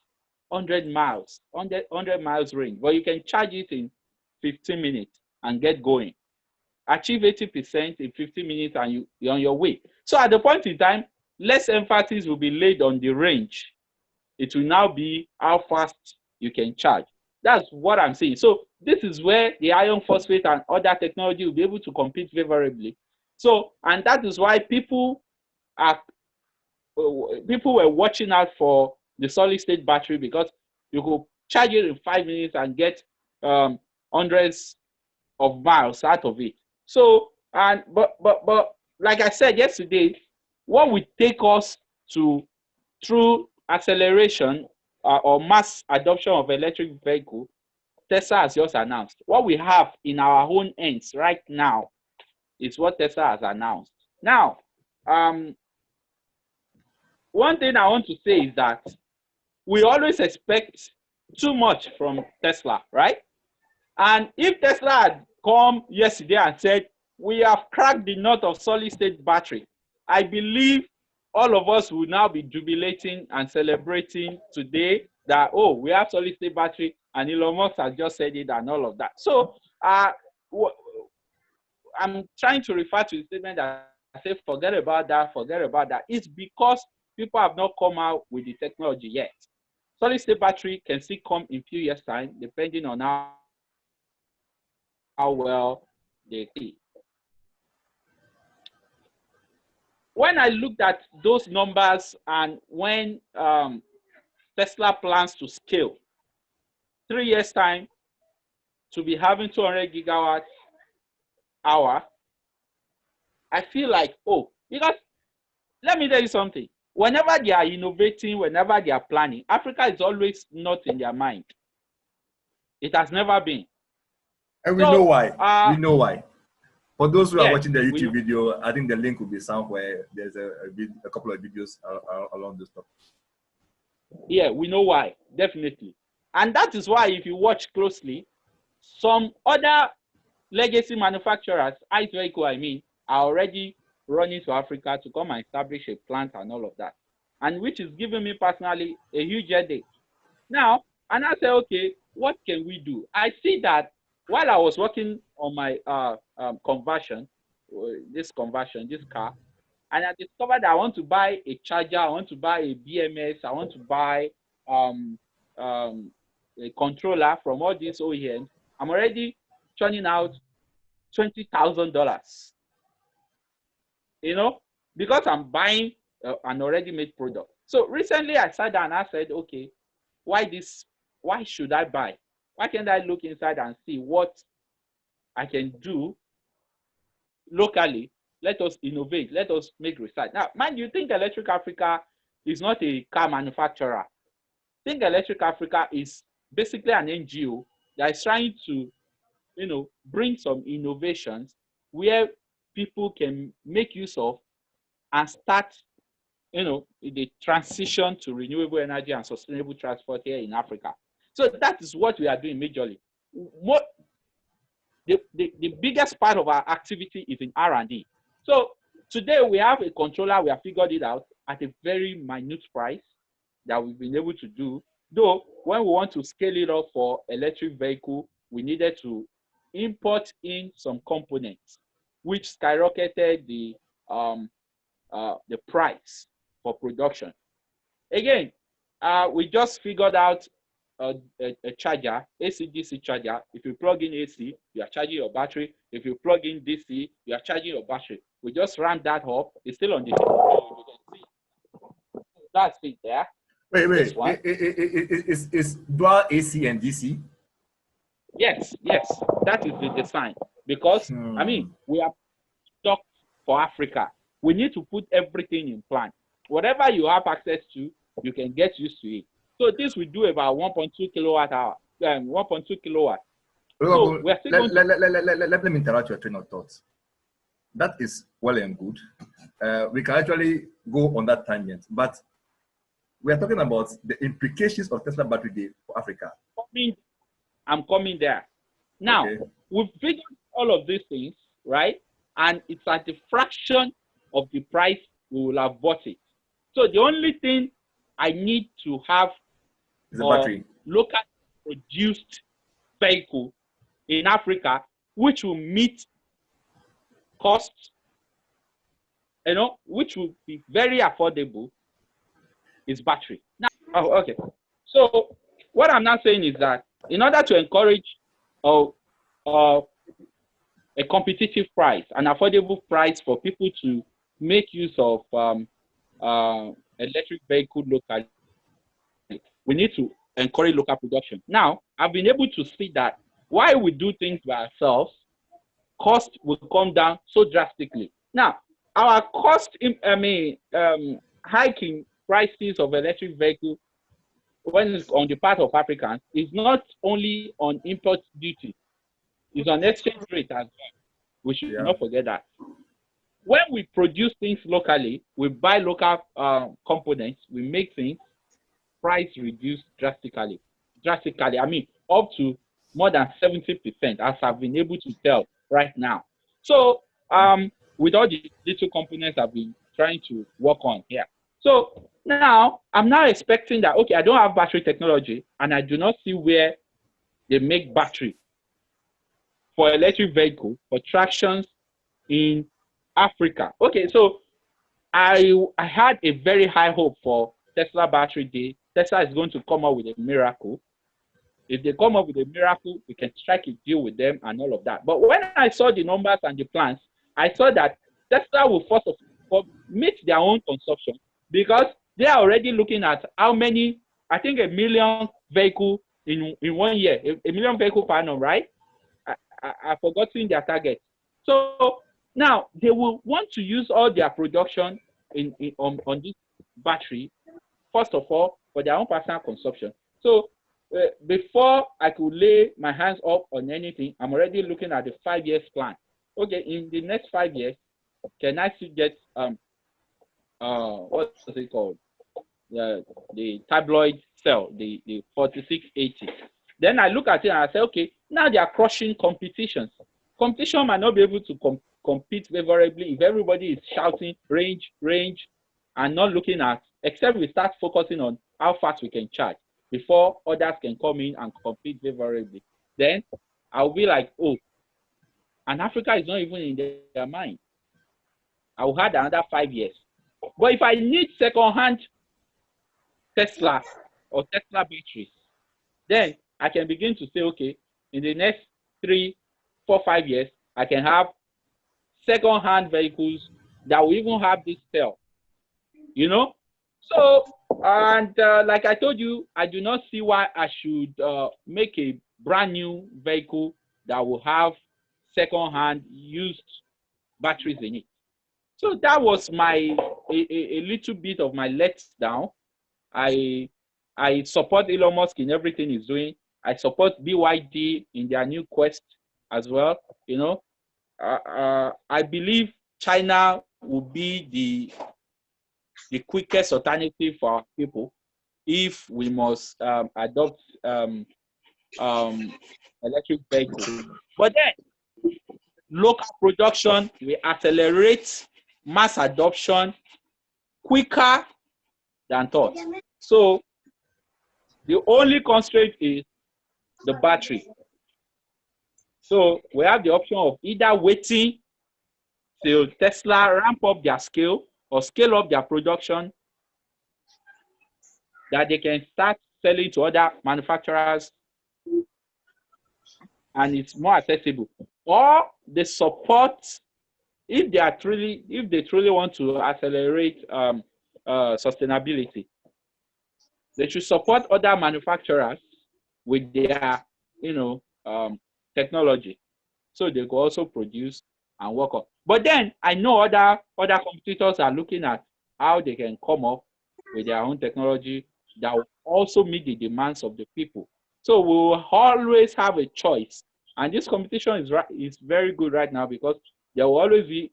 100 miles, 100 miles range, but you can charge it in 15 minutes and get going. Achieve 80% in 15 minutes and you're on your way. So at the point in time, less emphasis will be laid on the range. It will now be how fast you can charge. That's what I'm saying. So this is where the iron phosphate and other technology will be able to compete favorably. So, and that is why people were watching out for the solid state battery, because you could charge it in 5 minutes and get hundreds of miles out of it. So, and but like I said yesterday, what would take us to through acceleration or mass adoption of electric vehicle, Tesla has just announced. What we have in our own hands right now is what Tesla has announced. Now, one thing I want to say is that we always expect too much from Tesla, right? And if Tesla had come yesterday and said, we have cracked the nut of solid state battery, I believe all of us will now be jubilating and celebrating today that, oh, we have solid state battery and Elon Musk has just said it and all of that. So I'm trying to refer to the statement that I say, forget about that, forget about that. It's because people have not come out with the technology yet. Solid state battery can still come in a few years' time, depending on how well they see. When I looked at those numbers and when Tesla plans to scale, 3 years' time to be having 200 gigawatt hour, I feel like, oh, because let me tell you something. Whenever they are innovating, whenever they are planning, Africa is always not in their mind. It has never been. And we know why. We know why. For those who are watching the YouTube video, I think the link will be somewhere. There's a couple of videos along this topic. Yeah, we know why, definitely. And that is why, if you watch closely, some other legacy manufacturers, ICE vehicle, I mean, are already running to Africa to come and establish a plant and all of that. And which is giving me personally a huge headache. Now, and I say, okay, what can we do? I see that while I was working on my conversion, this car, and I discovered that I want to buy a charger, I want to buy a BMS, I want to buy a controller from all these OEMs. I'm already churning out $20,000, you know, because I'm buying an already made product. So recently I sat down and I said, okay, why should I buy? Why can't I look inside and see what I can do locally? Let us innovate. Let us make research. Now, mind you, Think Electric Africa is not a car manufacturer. Think Electric Africa is basically an NGO that is trying to, you know, bring some innovations where people can make use of and start, you know, the transition to renewable energy and sustainable transport here in Africa. So that is what we are doing majorly. What the biggest part of our activity is in R&D. So today we have a controller, we have figured it out at a very minute price that we've been able to do. Though when we want to scale it up for electric vehicle, we needed to import in some components, which skyrocketed the price for production. Again, we just figured out a charger, AC/DC charger. If you plug in AC, you are charging your battery. If you plug in DC, you are charging your battery. We just ram that up. It's still on the table. That's it there. Wait. Is dual AC and DC? Yes. That is the design. Because, I mean, we are stuck for Africa. We need to put everything in plan. Whatever you have access to, you can get used to it. So this will do about 1.2 kilowatt hour, 1.2 kilowatt. So we're still let me interrupt your train of thoughts. That is well and good. We can actually go on that tangent, but we are talking about the implications of Tesla Battery Day for Africa. I'm coming there. Now, we've figured all of these things, right? And it's at a fraction of the price we will have bought it. So the only thing I need to have is a battery. Local produced vehicle in Africa, which will meet costs, which will be very affordable, is battery. Now, okay. So what I'm now saying is that in order to encourage a competitive price, an affordable price for people to make use of electric vehicle locally, we need to encourage local production. Now, I've been able to see that while we do things by ourselves, cost will come down so drastically. Now, our cost, hiking prices of electric vehicles when it's on the part of Africans is not only on import duty, it's on exchange rate as well. We should not forget that. When we produce things locally, we buy local components, we make things, price reduced drastically. I mean, up to more than 70%, as I've been able to tell right now. So, with all the little components I've been trying to work on here. So now, I'm now expecting that, okay, I don't have battery technology, and I do not see where they make battery for electric vehicle, for tractions in Africa. Okay, so I had a very high hope for Tesla Battery Day. Tesla is going to come up with a miracle. If they come up with a miracle, we can strike a deal with them and all of that. But when I saw the numbers and the plans, I saw that Tesla will first of all meet their own consumption, because they are already looking at how many, I think 1 million vehicle in 1 year, 1 million vehicle per annum, right? I've forgotten their target. So now they will want to use all their production on this battery, first of all, for their own personal consumption. So before I could lay my hands up on anything, I'm already looking at the 5 years plan. Okay, in the next 5 years, can I still get what's it called? The tabloid cell, the 4680. Then I look at it and I say, okay, now they are crushing competitions. Competition might not be able to compete favorably if everybody is shouting range, and not looking at, except we start focusing on how fast we can charge before others can come in and compete favorably. Then I'll be like, oh, and Africa is not even in their mind. I'll have another 5 years. But if I need second-hand Tesla or Tesla batteries, then I can begin to say, okay, in the next 3, 4, 5 years, I can have second-hand vehicles that will even have this cell, So, and like I told you, I do not see why I should make a brand new vehicle that will have second-hand used batteries in it. So that was my a little bit of my letdown. I support Elon Musk in everything he's doing. I support BYD in their new quest as well. I believe China will be the quickest alternative for our people if we must adopt electric vehicles. But then local production will accelerate mass adoption quicker than thought. So The only constraint is the battery. So we have the option of either waiting till Tesla ramp up their scale or scale up their production, that they can start selling to other manufacturers and it's more accessible. Or they support, if they truly want to accelerate sustainability, they should support other manufacturers with their, technology, so they could also produce and work on. But then I know other competitors are looking at how they can come up with their own technology that will also meet the demands of the people. So we will always have a choice, and this competition is very good right now because there will always be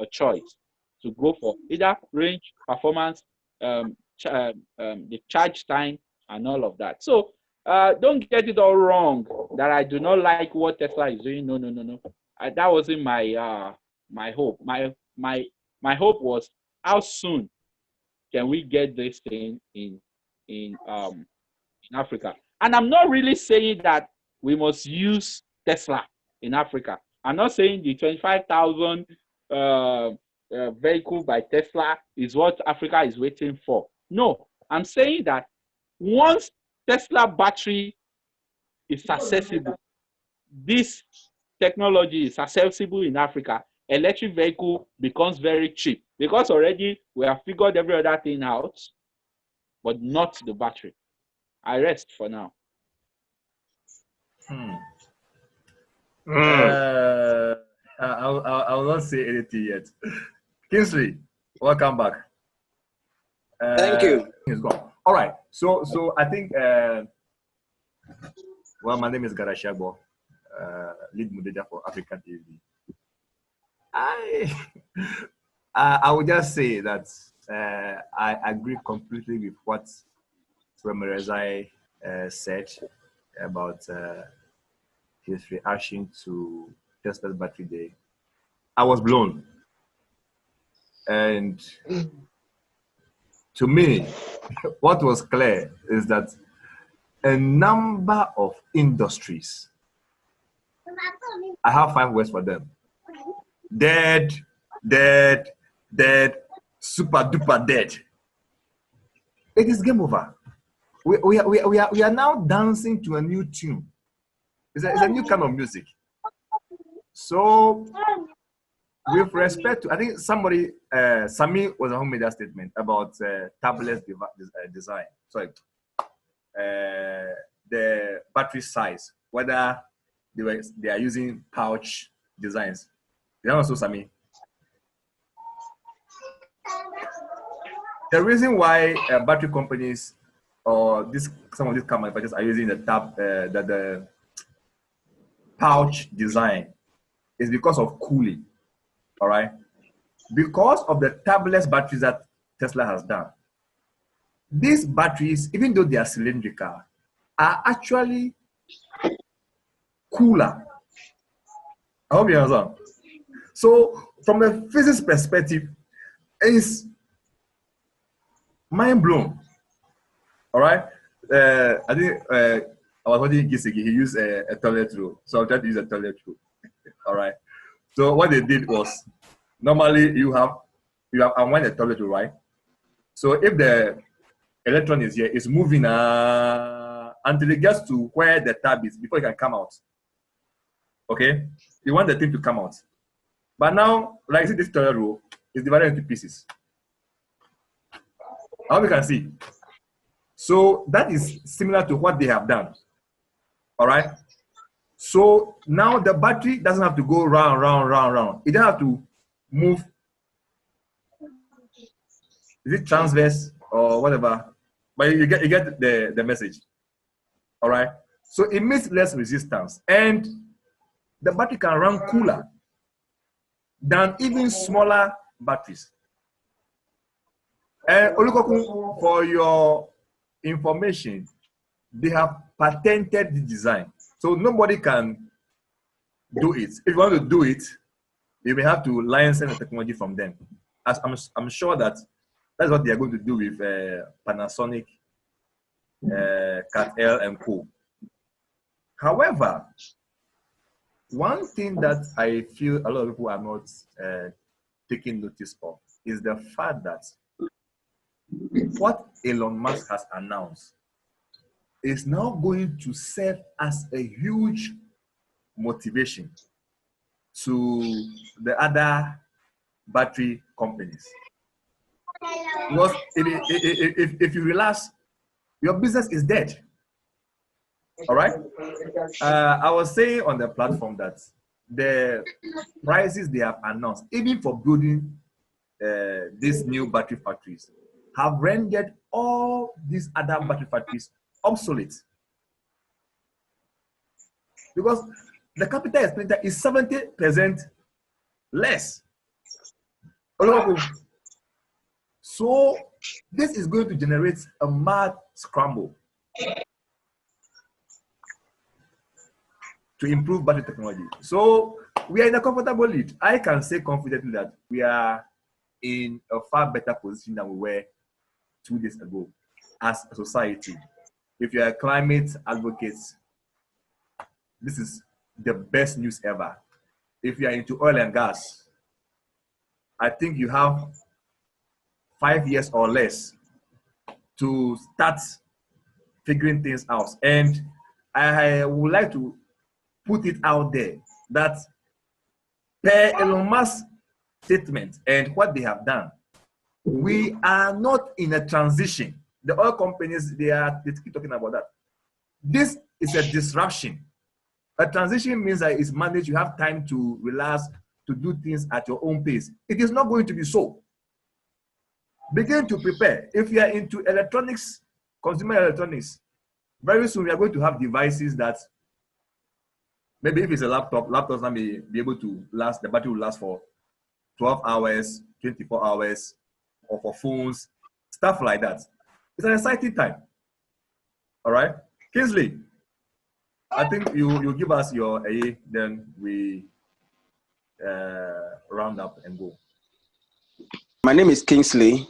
a choice to go for either range, performance, the charge time, and all of that. So don't get it all wrong that I do not like what Tesla is doing. No. That wasn't my my hope. My hope was, how soon can we get this thing in Africa? And I'm not really saying that we must use Tesla in Africa. I'm not saying the 25,000 vehicle by Tesla is what Africa is waiting for. No, I'm saying that once Tesla battery is accessible, this technology is accessible in Africa, electric vehicle becomes very cheap because already we have figured every other thing out, but not the battery. I rest for now. I will not say anything yet. Kingsley, welcome back. Thank you. He's gone. All right. So I think, well, my name is Garashabo, lead moderator for AfricaNEV. I would just say that I agree completely with what Remeredzai said about his reaction to Tesla's battery day. I was blown. And to me, what was clear is that a number of industries, I have 5 words for them: dead, super duper dead. It is game over. We are now dancing to a new tune. It's a new kind of music. So, with respect to, I think somebody, Sami was the one who made that statement about tabless design. Sorry, the battery size, whether they are using pouch designs. You know, also Sami. The reason why battery companies or some of these car manufacturers are using the pouch design is because of cooling. All right, because of the tabless batteries that Tesla has done. These batteries, even though they are cylindrical, are actually cooler. I hope you understand. So, from a physics perspective, it's mind blown. All right. I think I was watching Kingsley. He used a toilet roll, so I'm trying to use a toilet roll. All right. So what they did was, normally you have unwind the toilet roll, right? So if the electron is here, it's moving until it gets to where the tab is before it can come out. Okay, you want the thing to come out, but now, like see, this toilet roll is divided into pieces. How we can see. So that is similar to what they have done. All right. So now the battery doesn't have to go round. It doesn't have to move. Is it transverse or whatever? But you get the message. All right. So it means less resistance, and the battery can run cooler than even smaller batteries. And Olukokun, for your information, they have patented the design. So nobody can do it. If you want to do it, you may have to license the technology from them. As I'm sure that that's what they are going to do with Panasonic Cat L and Co. However, one thing that I feel a lot of people are not taking notice of is the fact that what Elon Musk has announced is now going to serve as a huge motivation to the other battery companies. Because if you relax, your business is dead. All right. I was saying on the platform that the prices they have announced, even for building these new battery factories, have rendered all these other battery factories obsolete. Because the capital expenditure is 70% less. So this is going to generate a mad scramble to improve battery technology. So we are in a comfortable lead. I can say confidently that we are in a far better position than we were 2 days ago as a society. If you are a climate advocate, this is the best news ever. If you are into oil and gas, I think you have 5 years or less to start figuring things out. And I would like to put it out there that per Elon Musk's statement and what they have done, we are not in a transition. The oil companies, they keep talking about that. This is a disruption. A transition means that it's managed, you have time to relax, to do things at your own pace. It is not going to be so. Begin to prepare. If you are into electronics, consumer electronics, very soon we are going to have devices that maybe if it's a laptop, laptops may be able to last, the battery will last for 12 hours, 24 hours, or for phones, stuff like that. It's an exciting time. All right, Kingsley, I think you give us your A, then we round up and go. My name is Kingsley.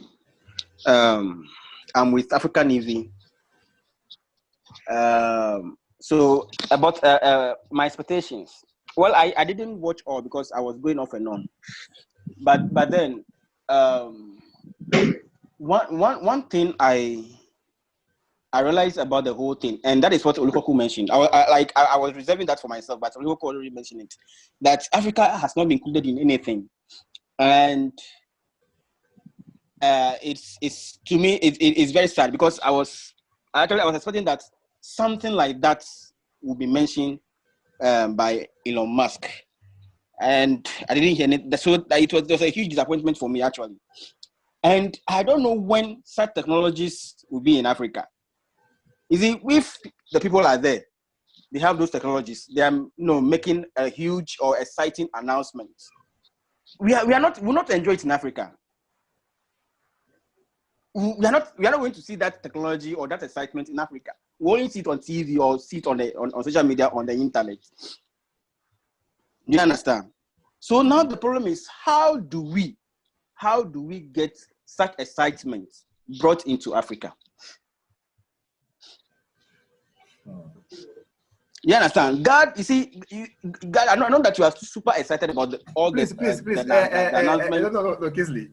I'm with AfricaNEV. So about my expectations. Well, I didn't watch all because I was going off and on. But then one thing I realized about the whole thing, and that is what Olukokun mentioned. I was reserving that for myself, but Olukokun already mentioned it, that Africa has not been included in anything, and it's to me it's very sad because I was expecting that something like that would be mentioned by Elon Musk, and I didn't hear it. So it was a huge disappointment for me actually, and I don't know when such technologies will be in Africa. You see, if the people are there, they have those technologies, they are making a huge or exciting announcement. We will not enjoy it in Africa. We are not going to see that technology or that excitement in Africa. We only see it on TV or see it on social media, on the internet. Do you understand? So now the problem is, how do we get such excitement brought into Africa? You understand? God, you see, God, I know that you are super excited about Please. the announcement. No, Kingsley.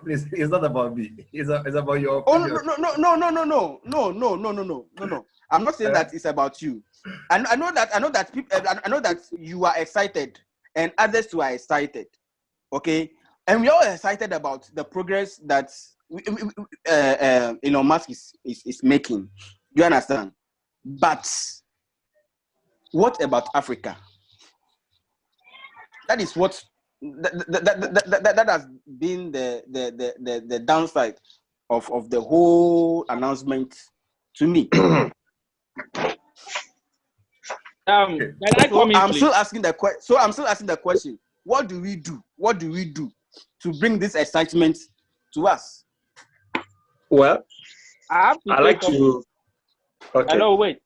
Please, it's not about me. It's about your. Oh no. I'm not saying that it's about you. I know that you are excited, and others too are excited. Okay, and we are all excited about the progress that Elon Musk is making. You understand? But what about Africa? That is what that has been the downside of the whole announcement to me. I'm still asking the question. What do we do? What do we do to bring this excitement to us? Well, I like to. Okay. Hello, wait.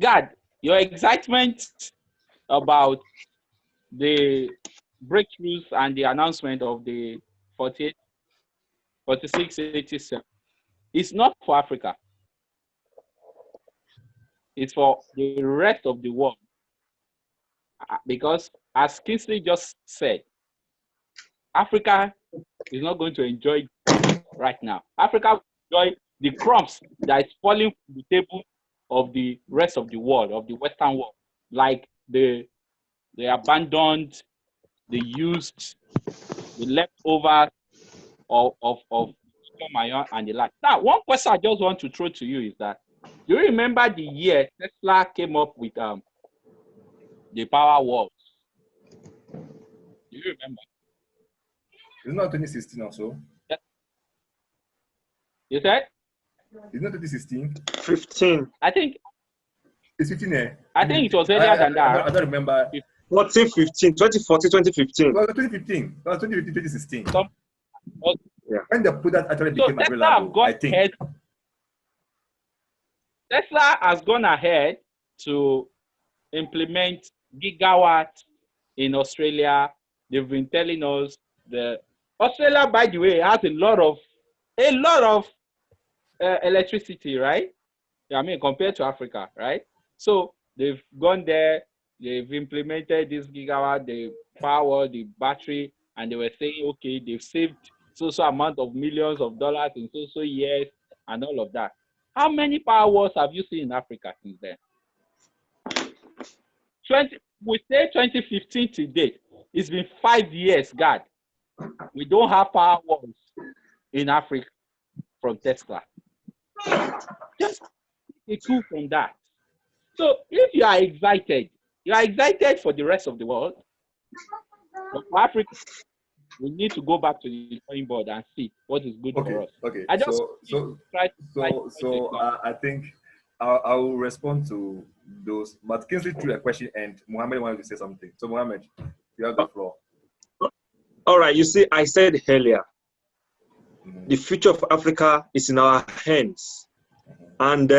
God, your excitement about the breakthroughs and the announcement of the 4687 It's not for Africa. It's for the rest of the world. Because as Kingsley just said, Africa is not going to enjoy right now. Africa will enjoy the crumbs that is falling from the table of the rest of the world, of the Western world, like the abandoned, the used, the leftovers of Mayon and the like. Now, one question I just want to throw to you is that, do you remember the year Tesla came up with the power walls? Do you remember? It's not 2016 also. Yeah. You said? It's not 2016. 15. I think it's 15. I think it was earlier than that. I don't remember. 14, 15, 2014, 2015. Well, 2015. Well, 2015, 2016. Yeah. When the product actually So became available, I think. Tesla has gone ahead to implement gigawatt in Australia. They've been telling us Australia, by the way, has a lot of electricity, right? I mean, compared to Africa, right? So they've gone there, they've implemented this gigawatt, the power, the battery, and they were saying, okay, they've saved so amount of millions of dollars in so years and all of that. How many power walls have you seen in Africa since then? We say 2015 to date. It's been 5 years, God. We don't have power walls in Africa from Tesla. Just a tool from that. So if you are excited for the rest of the world. But for Africa, we need to go back to the drawing board and see what is good for us. Okay. I just I think I will respond to those. But Kingsley threw a question and Muhammad wanted to say something. So Muhammad, you have the floor. All right. You see, I said earlier, the future of Africa is in our hands, and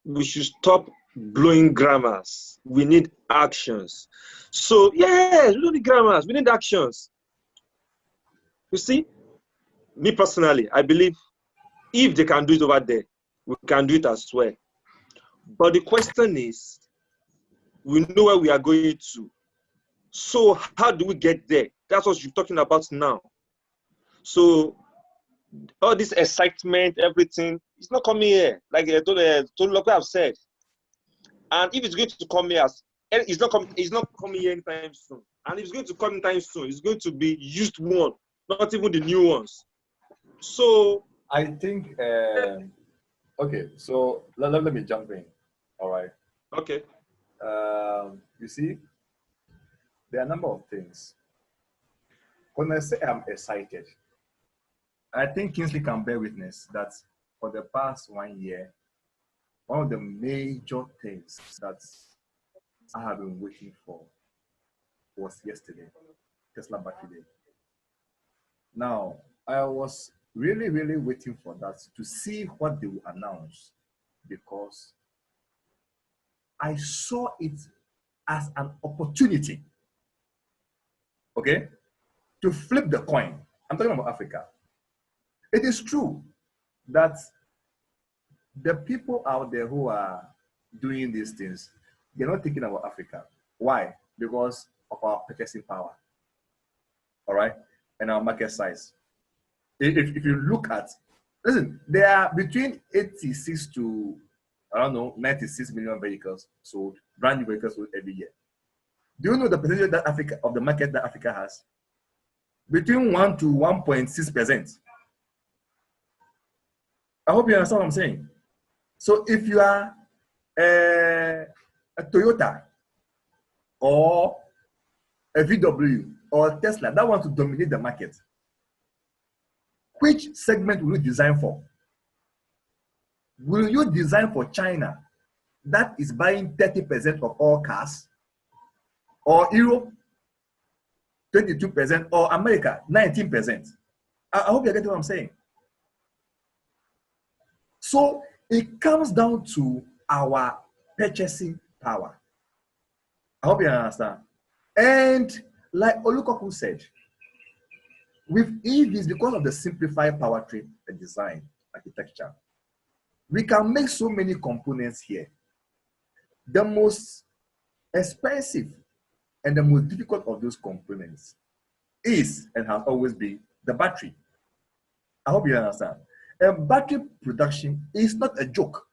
we should stop blowing grammars. We need actions. So yes, we don't need grammars. We need actions. You see, me personally, I believe if they can do it over there, we can do it as well. But the question is, we know where we are going to. So how do we get there? That's what you're talking about now. So all this excitement, everything, it's not coming here. Like Tolulope have said. And if it's going to come here, it's not coming here anytime soon. And if it's going to come anytime soon, it's going to be used one, not even the new ones. So I think okay, so let me jump in. All right. Okay. You see, there are a number of things. When I say I'm excited, I think Kingsley can bear witness that for the past 1 year, one of the major things that I have been waiting for was yesterday, Tesla Battery Day. Now, I was really waiting for that to see what they will announce, because I saw it as an opportunity, okay, to flip the coin. I'm talking about Africa. It is true that the people out there who are doing these things, they're not thinking about Africa. Why? Because of our purchasing power, all right, and our market size. If you look at, listen, there are between 86 to, I don't know, 96 million vehicles sold, brand new vehicles sold every year. Do you know the percentage that Africa, of the market that Africa has? Between 1 to 1.6%. I hope you understand what I'm saying. So if you are a Toyota or a VW or a Tesla that wants to dominate the market, which segment will you design for? Will you design for China that is buying 30% of all cars, or Europe 22%, or America 19%? I hope you're getting what I'm saying. So it comes down to our purchasing power. I hope you understand. And like Olukokun said, with EVs, because of the simplified powertrain design architecture, We can make so many components here. The most expensive and the most difficult of those components is and has always been the battery. I hope you understand. Battery production is not a joke.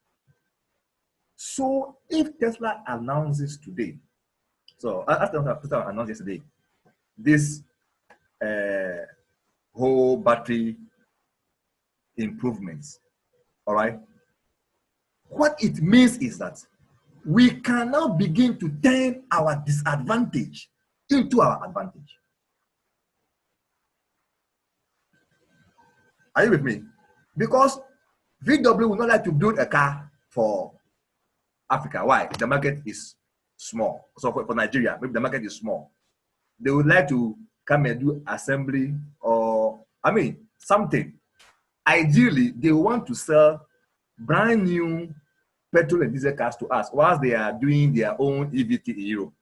So if Tesla announces today, so after Tesla announced yesterday, this whole battery improvements, all right, what it means is that we can now begin to turn our disadvantage into our advantage. Are you with me? Because VW would not like to build a car for Africa. Why? The market is small. So for Nigeria, maybe the market is small. They would like to come and do assembly or, something. Ideally, they want to sell brand new petrol and diesel cars to us whilst they are doing their own EVT in Europe.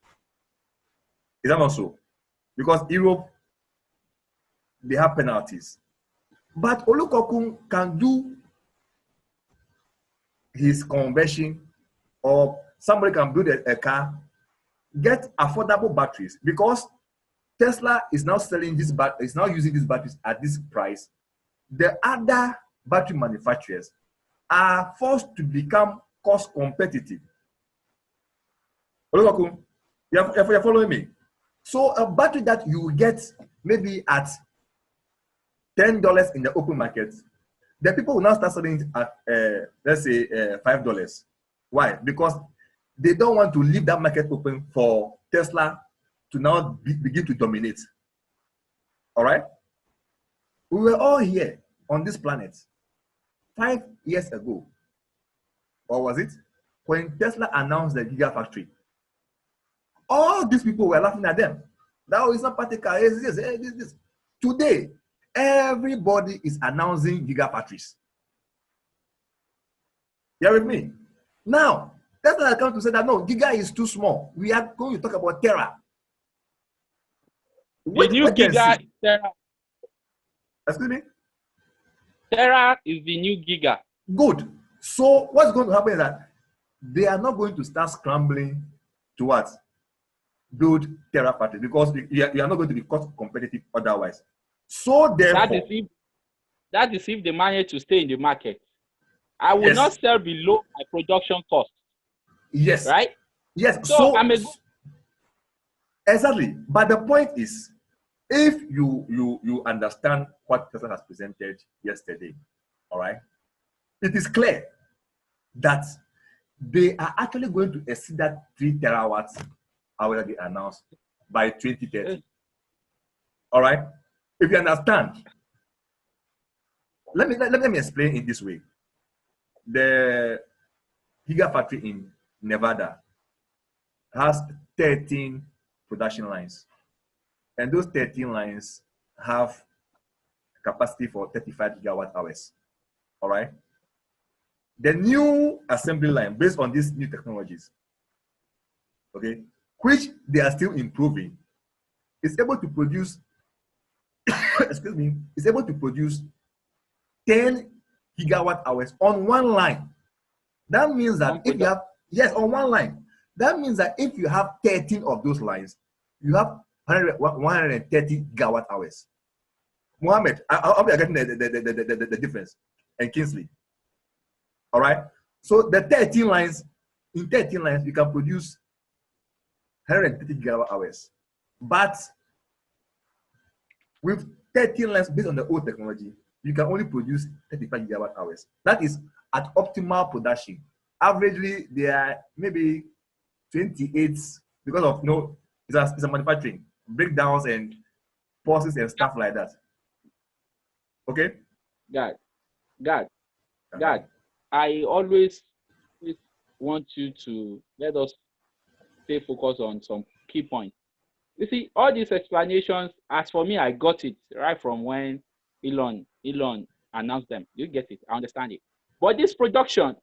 Is that not so? Because Europe, they have penalties. But Olukokun can do his conversion, or somebody can build a car, get affordable batteries, because Tesla is now selling this is now using these batteries at this price. The other battery manufacturers are forced to become cost competitive. Olukokun, you're following me? So a battery that you get maybe at $10 in the open market, the people will now start selling it at, let's say, $5. Why? Because they don't want to leave that market open for Tesla to now begin to dominate. All right? We were all here on this planet 5 years ago, or was it? When Tesla announced the Gigafactory. All these people were laughing at them. That is not practical. This. Today, everybody is announcing Gigafactories. You're with me? Now, Tesla has come to say that no, Giga is too small. We are going to talk about Terra. The new Giga is Terra. Excuse me? Terra is the new Giga. Good. So what's going to happen is that they are not going to start scrambling to what? Build Terra factory, because you are not going to be cost competitive otherwise. So therefore, that is if they manage to stay in the market. I will not sell below my production cost. Yes. Right? Yes. So exactly. But the point is, if you understand what Tesla has presented yesterday, all right, it is clear that they are actually going to exceed that 3 terawatts hour they announced by 2030. All right. If you understand, let me explain in this way. The Gigafactory in Nevada has 13 production lines, and those 13 lines have capacity for 35 gigawatt hours. All right. The new assembly line, based on these new technologies, okay, which they are still improving, is able to produce excuse me, is able to produce 10 gigawatt hours on one line. That means that if you have, on one line, that means that if you have 13 of those lines, you have 130 gigawatt hours. Muhammed, I'll be getting the difference, and Kingsley. All right. So the 13 lines, in 13 lines, you can produce 130 gigawatt hours. But with 13 lines based on the old technology, you can only produce 35 gigawatt hours. That is at optimal production. Averagely, they are maybe 28 because of it's a manufacturing breakdowns and pauses and stuff like that. Okay. God. I always want you to let us stay focused on some key points. You see, all these explanations, as for me, I got it right from when Elon announced them. You get it, I understand it. But this production,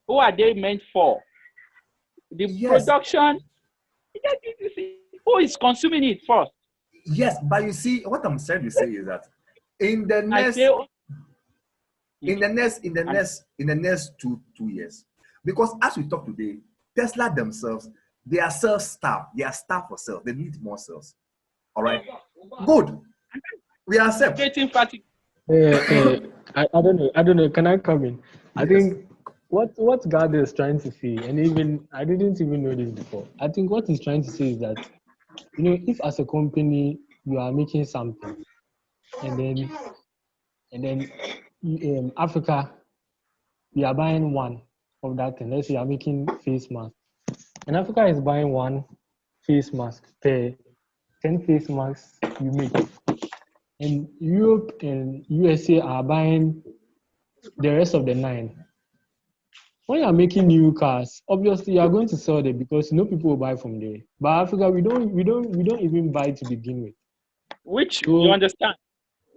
who are they meant for? The production, you see, who is consuming it first? Yes, but you see, what I'm trying to say is that in the next in the next 2 years. Because as we talk today, Tesla themselves, they are self-staffed. They are staffed for sales. They need more sales. All right. Good. We accept. Getting fatigue. I don't know. Can I come in? I Yes. think what God is trying to say, and even I didn't even know this before. I think what he's trying to say is that, you know, if as a company you are making something, and then Africa, we are buying one of that thing. Let's say you are making face mask, and Africa is buying one face mask per 10 face masks you make, and Europe and USA are buying the rest of the 9. When you are making new cars, obviously you are going to sell them because you know people will buy from there. But Africa, we don't even buy to begin with. Which you understand.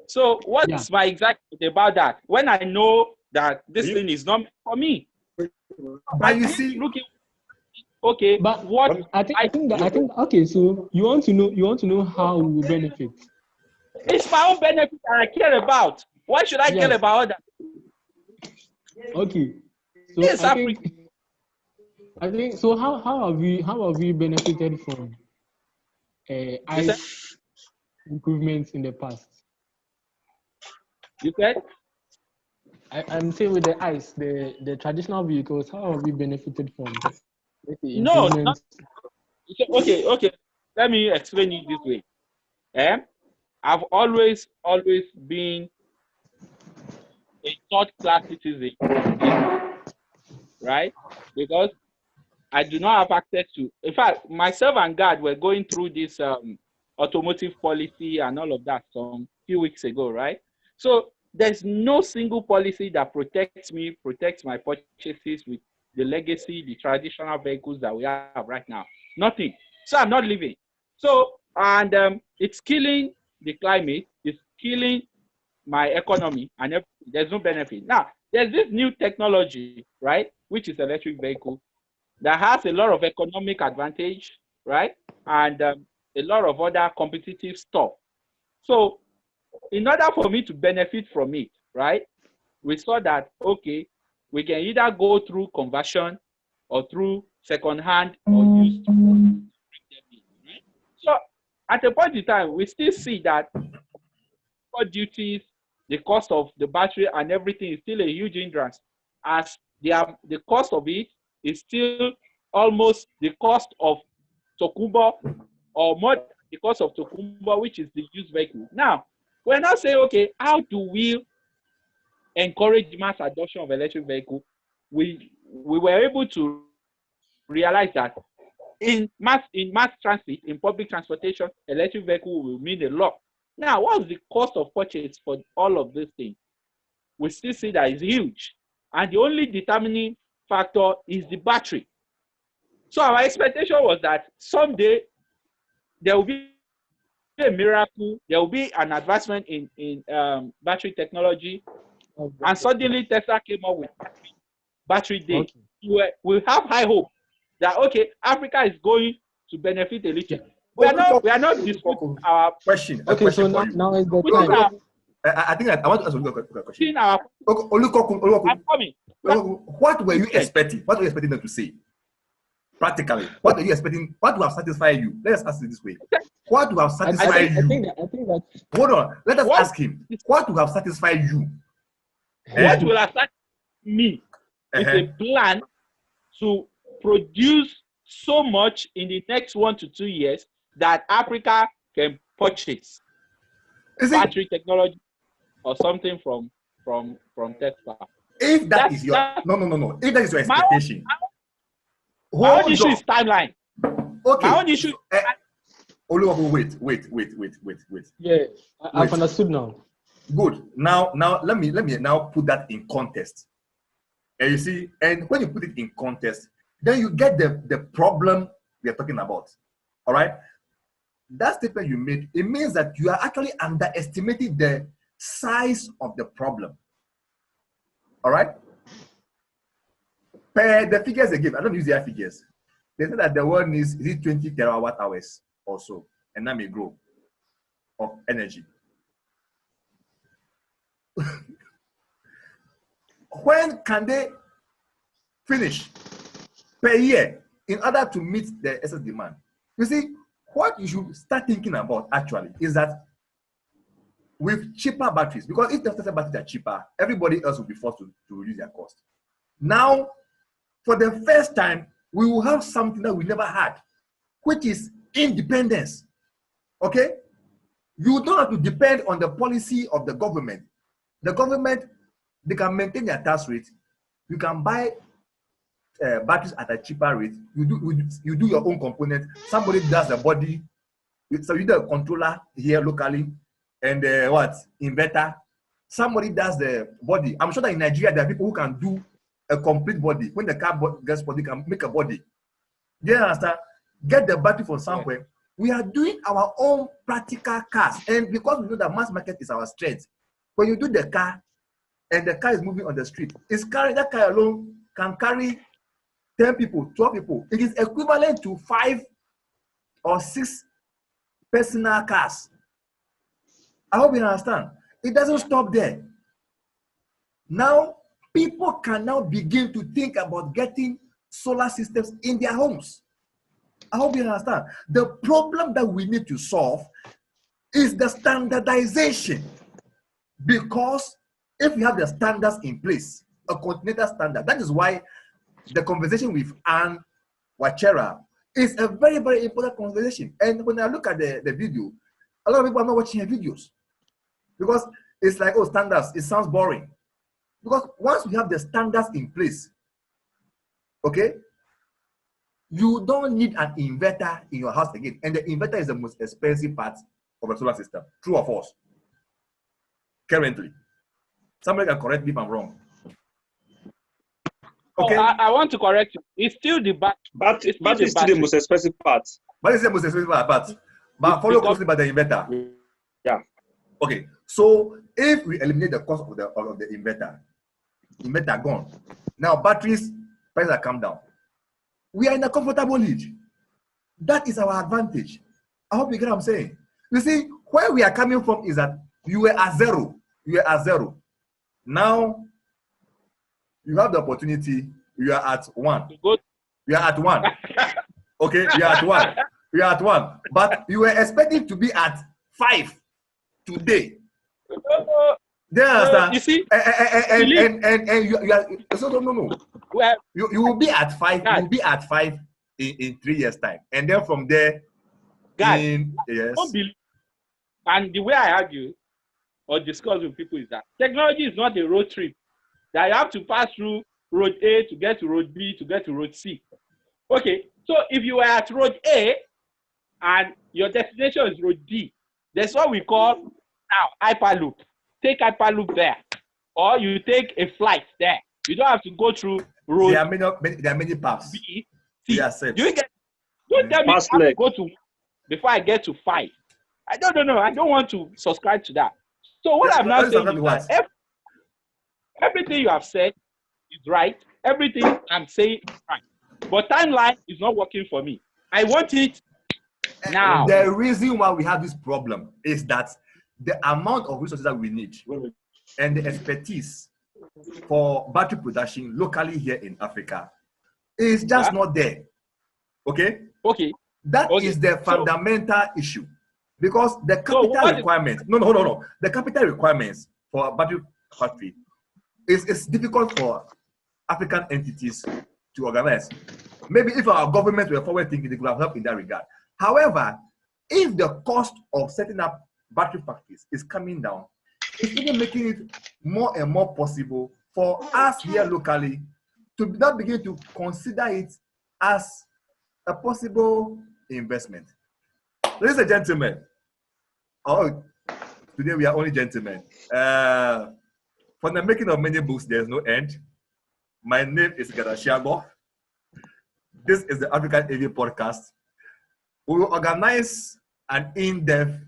So what's my exact about that? When I know that this thing is not for me. But you see, okay. But what I think okay, so you want to know how we will benefit. It's my own benefit that I care about. Why should I care about that? Okay. So yes, I think so. How have we benefited from ICE improvements in the past? You said? I'm saying with the ICE, the traditional vehicles. How have we benefited from? No. Okay. Let me explain it this way. I've always been a third-class citizen, right? Because I do not have access to. In fact, myself and God were going through this automotive policy and all of that some few weeks ago, right? So there's no single policy that protects my purchases with the legacy, the traditional vehicles that we have right now. Nothing. So I'm not living. So, and it's killing the climate, it's killing my economy, and there's no benefit. Now, there's this new technology, right, which is electric vehicle, that has a lot of economic advantage, right, and a lot of other competitive stuff. So, in order for me to benefit from it, right, we saw that, okay, we can either go through conversion or through second-hand or used. Right? So, at a point in time, we still see that duties, the cost of the battery and everything is still a huge hindrance, as the cost of it is still almost the cost of Tokumbo, or more the cost of Tokumbo, which is the used vehicle. Now, we're not saying, okay, how do we encourage mass adoption of electric vehicle? We were able to realize that in mass transit, in public transportation, electric vehicle will mean a lot. Now, what's the cost of purchase for all of these things? We still see that it's huge. And the only determining factor is the battery. So our expectation was that someday there will be a miracle, there will be an advancement in battery technology, and suddenly Tesla came up with battery day. Okay. We have high hope that, okay, Africa is going to benefit a little. We are not disputing our question. Okay, so now is the time. I think I want to ask a question. Olukokun, I'm coming. What were you expecting? What were you expecting them to say? Practically, what are you expecting? What will have satisfied you? Let's ask it this way. What will have satisfied you? I think that. Hold on. Let us ask him. What will have satisfied you? What will have satisfied me is a plan to produce so much in the next 1 to 2 years that Africa can purchase battery technology or something from Tesla. If that is your no. If that is your expectation, my own issue is timeline. Okay. My own issue. Wait. Yeah, I've understood now. Good. Now let me now put that in context. And you see, and when you put it in context, then you get the problem we are talking about. All right. That statement you made, it means that you are actually underestimating the size of the problem. All right. Per the figures they give, I don't use their figures. They said that the world needs 20 terawatt hours or so, and that may grow of energy. when can they finish per year in order to meet the excess demand? You see, what you should start thinking about actually is that with cheaper batteries, because if the batteries are cheaper, everybody else will be forced to reduce their cost. Now, for the first time, we will have something that we never had, which is independence. Okay? You don't have to depend on the policy of the government. The government, they can maintain their tax rate. You can buy batteries at a cheaper rate. You do your own component. Somebody does the body. So you do a controller here locally, and inverter. Somebody does the body. I'm sure that in Nigeria there are people who can do a complete body. When the car gets body, can make a body. Do you understand? Get the battery from somewhere. Yeah. We are doing our own practical cars, and because we know that mass market is our strength, when you do the car, and the car is moving on the street, that car alone can carry 10 people, 12 people. It is equivalent to 5 or 6 personal cars. I hope you understand. It doesn't stop there. Now, people can now begin to think about getting solar systems in their homes. I hope you understand. The problem that we need to solve is the standardization. Because if we have the standards in place, a continental standard, that is why the conversation with Anne Wachera is a very, very important conversation. And when I look at the video, a lot of people are not watching her videos. Because it's like, oh, standards, it sounds boring. Because once we have the standards in place, okay, you don't need an inverter in your house again. And the inverter is the most expensive part of a solar system. True or false? Currently. Somebody can correct me if I'm wrong. Okay. Oh, I want to correct you. It's still the battery. But it's still the most expensive part. But it's the most expensive part. But follow closely by the inverter. Yeah. Okay. So if we eliminate the cost of the inverter gone. Now batteries prices have come down. We are in a comfortable lead. That is our advantage. I hope you get what I'm saying. You see, where we are coming from is that you were at zero. You were at zero. Now you have the opportunity. You are at 1. You are at 1. Okay, you are at 1. You are at 1. But you were expecting to be at 5 today. You see, and you are so no. Well, you will be at 5. You will be at 5 in 3 years' time, and then from there, yes. And the way I argue or discuss with people is that technology is not a road trip that you have to pass through road A to get to road B to get to road C. Okay, so if you are at road A and your destination is road D, that's what we call now hyperloop. Take hyperloop there, or you take a flight there. You don't have to go through road. There are many paths. B, C. Yes, Don't tell me I have to go to before I get to 5. I don't know. I don't want to subscribe to that. So what I'm now saying is that everything you have said is right. Everything I'm saying is right. But timeline is not working for me. I want it now. The reason why we have this problem is that the amount of resources that we need and the expertise for battery production locally here in Africa is just not there. Okay? Okay. That is the fundamental issue. Because the capital requirements, no. The capital requirements for a battery factory is difficult for African entities to organize. Maybe if our government were forward thinking, they could have helped in that regard. However, if the cost of setting up battery factories is coming down, it's even making it more and more possible for us here locally to now begin to consider it as a possible investment. Ladies and gentlemen, today we are only gentlemen. For the making of many books, there's no end. My name is Gadashiago. This is the AfricaNEV podcast. We will organize an in-depth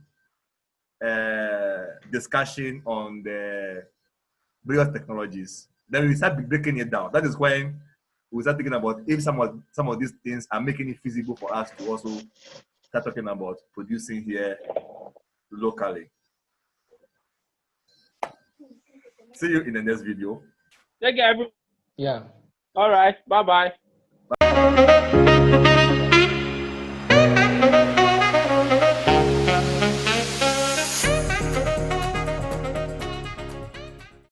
discussion on the various technologies. Then we start breaking it down. That is when we start thinking about if some of these things are making it feasible for us to also start talking about producing here locally. See you in the next video. Take care, everyone. Yeah. All right. Bye-bye.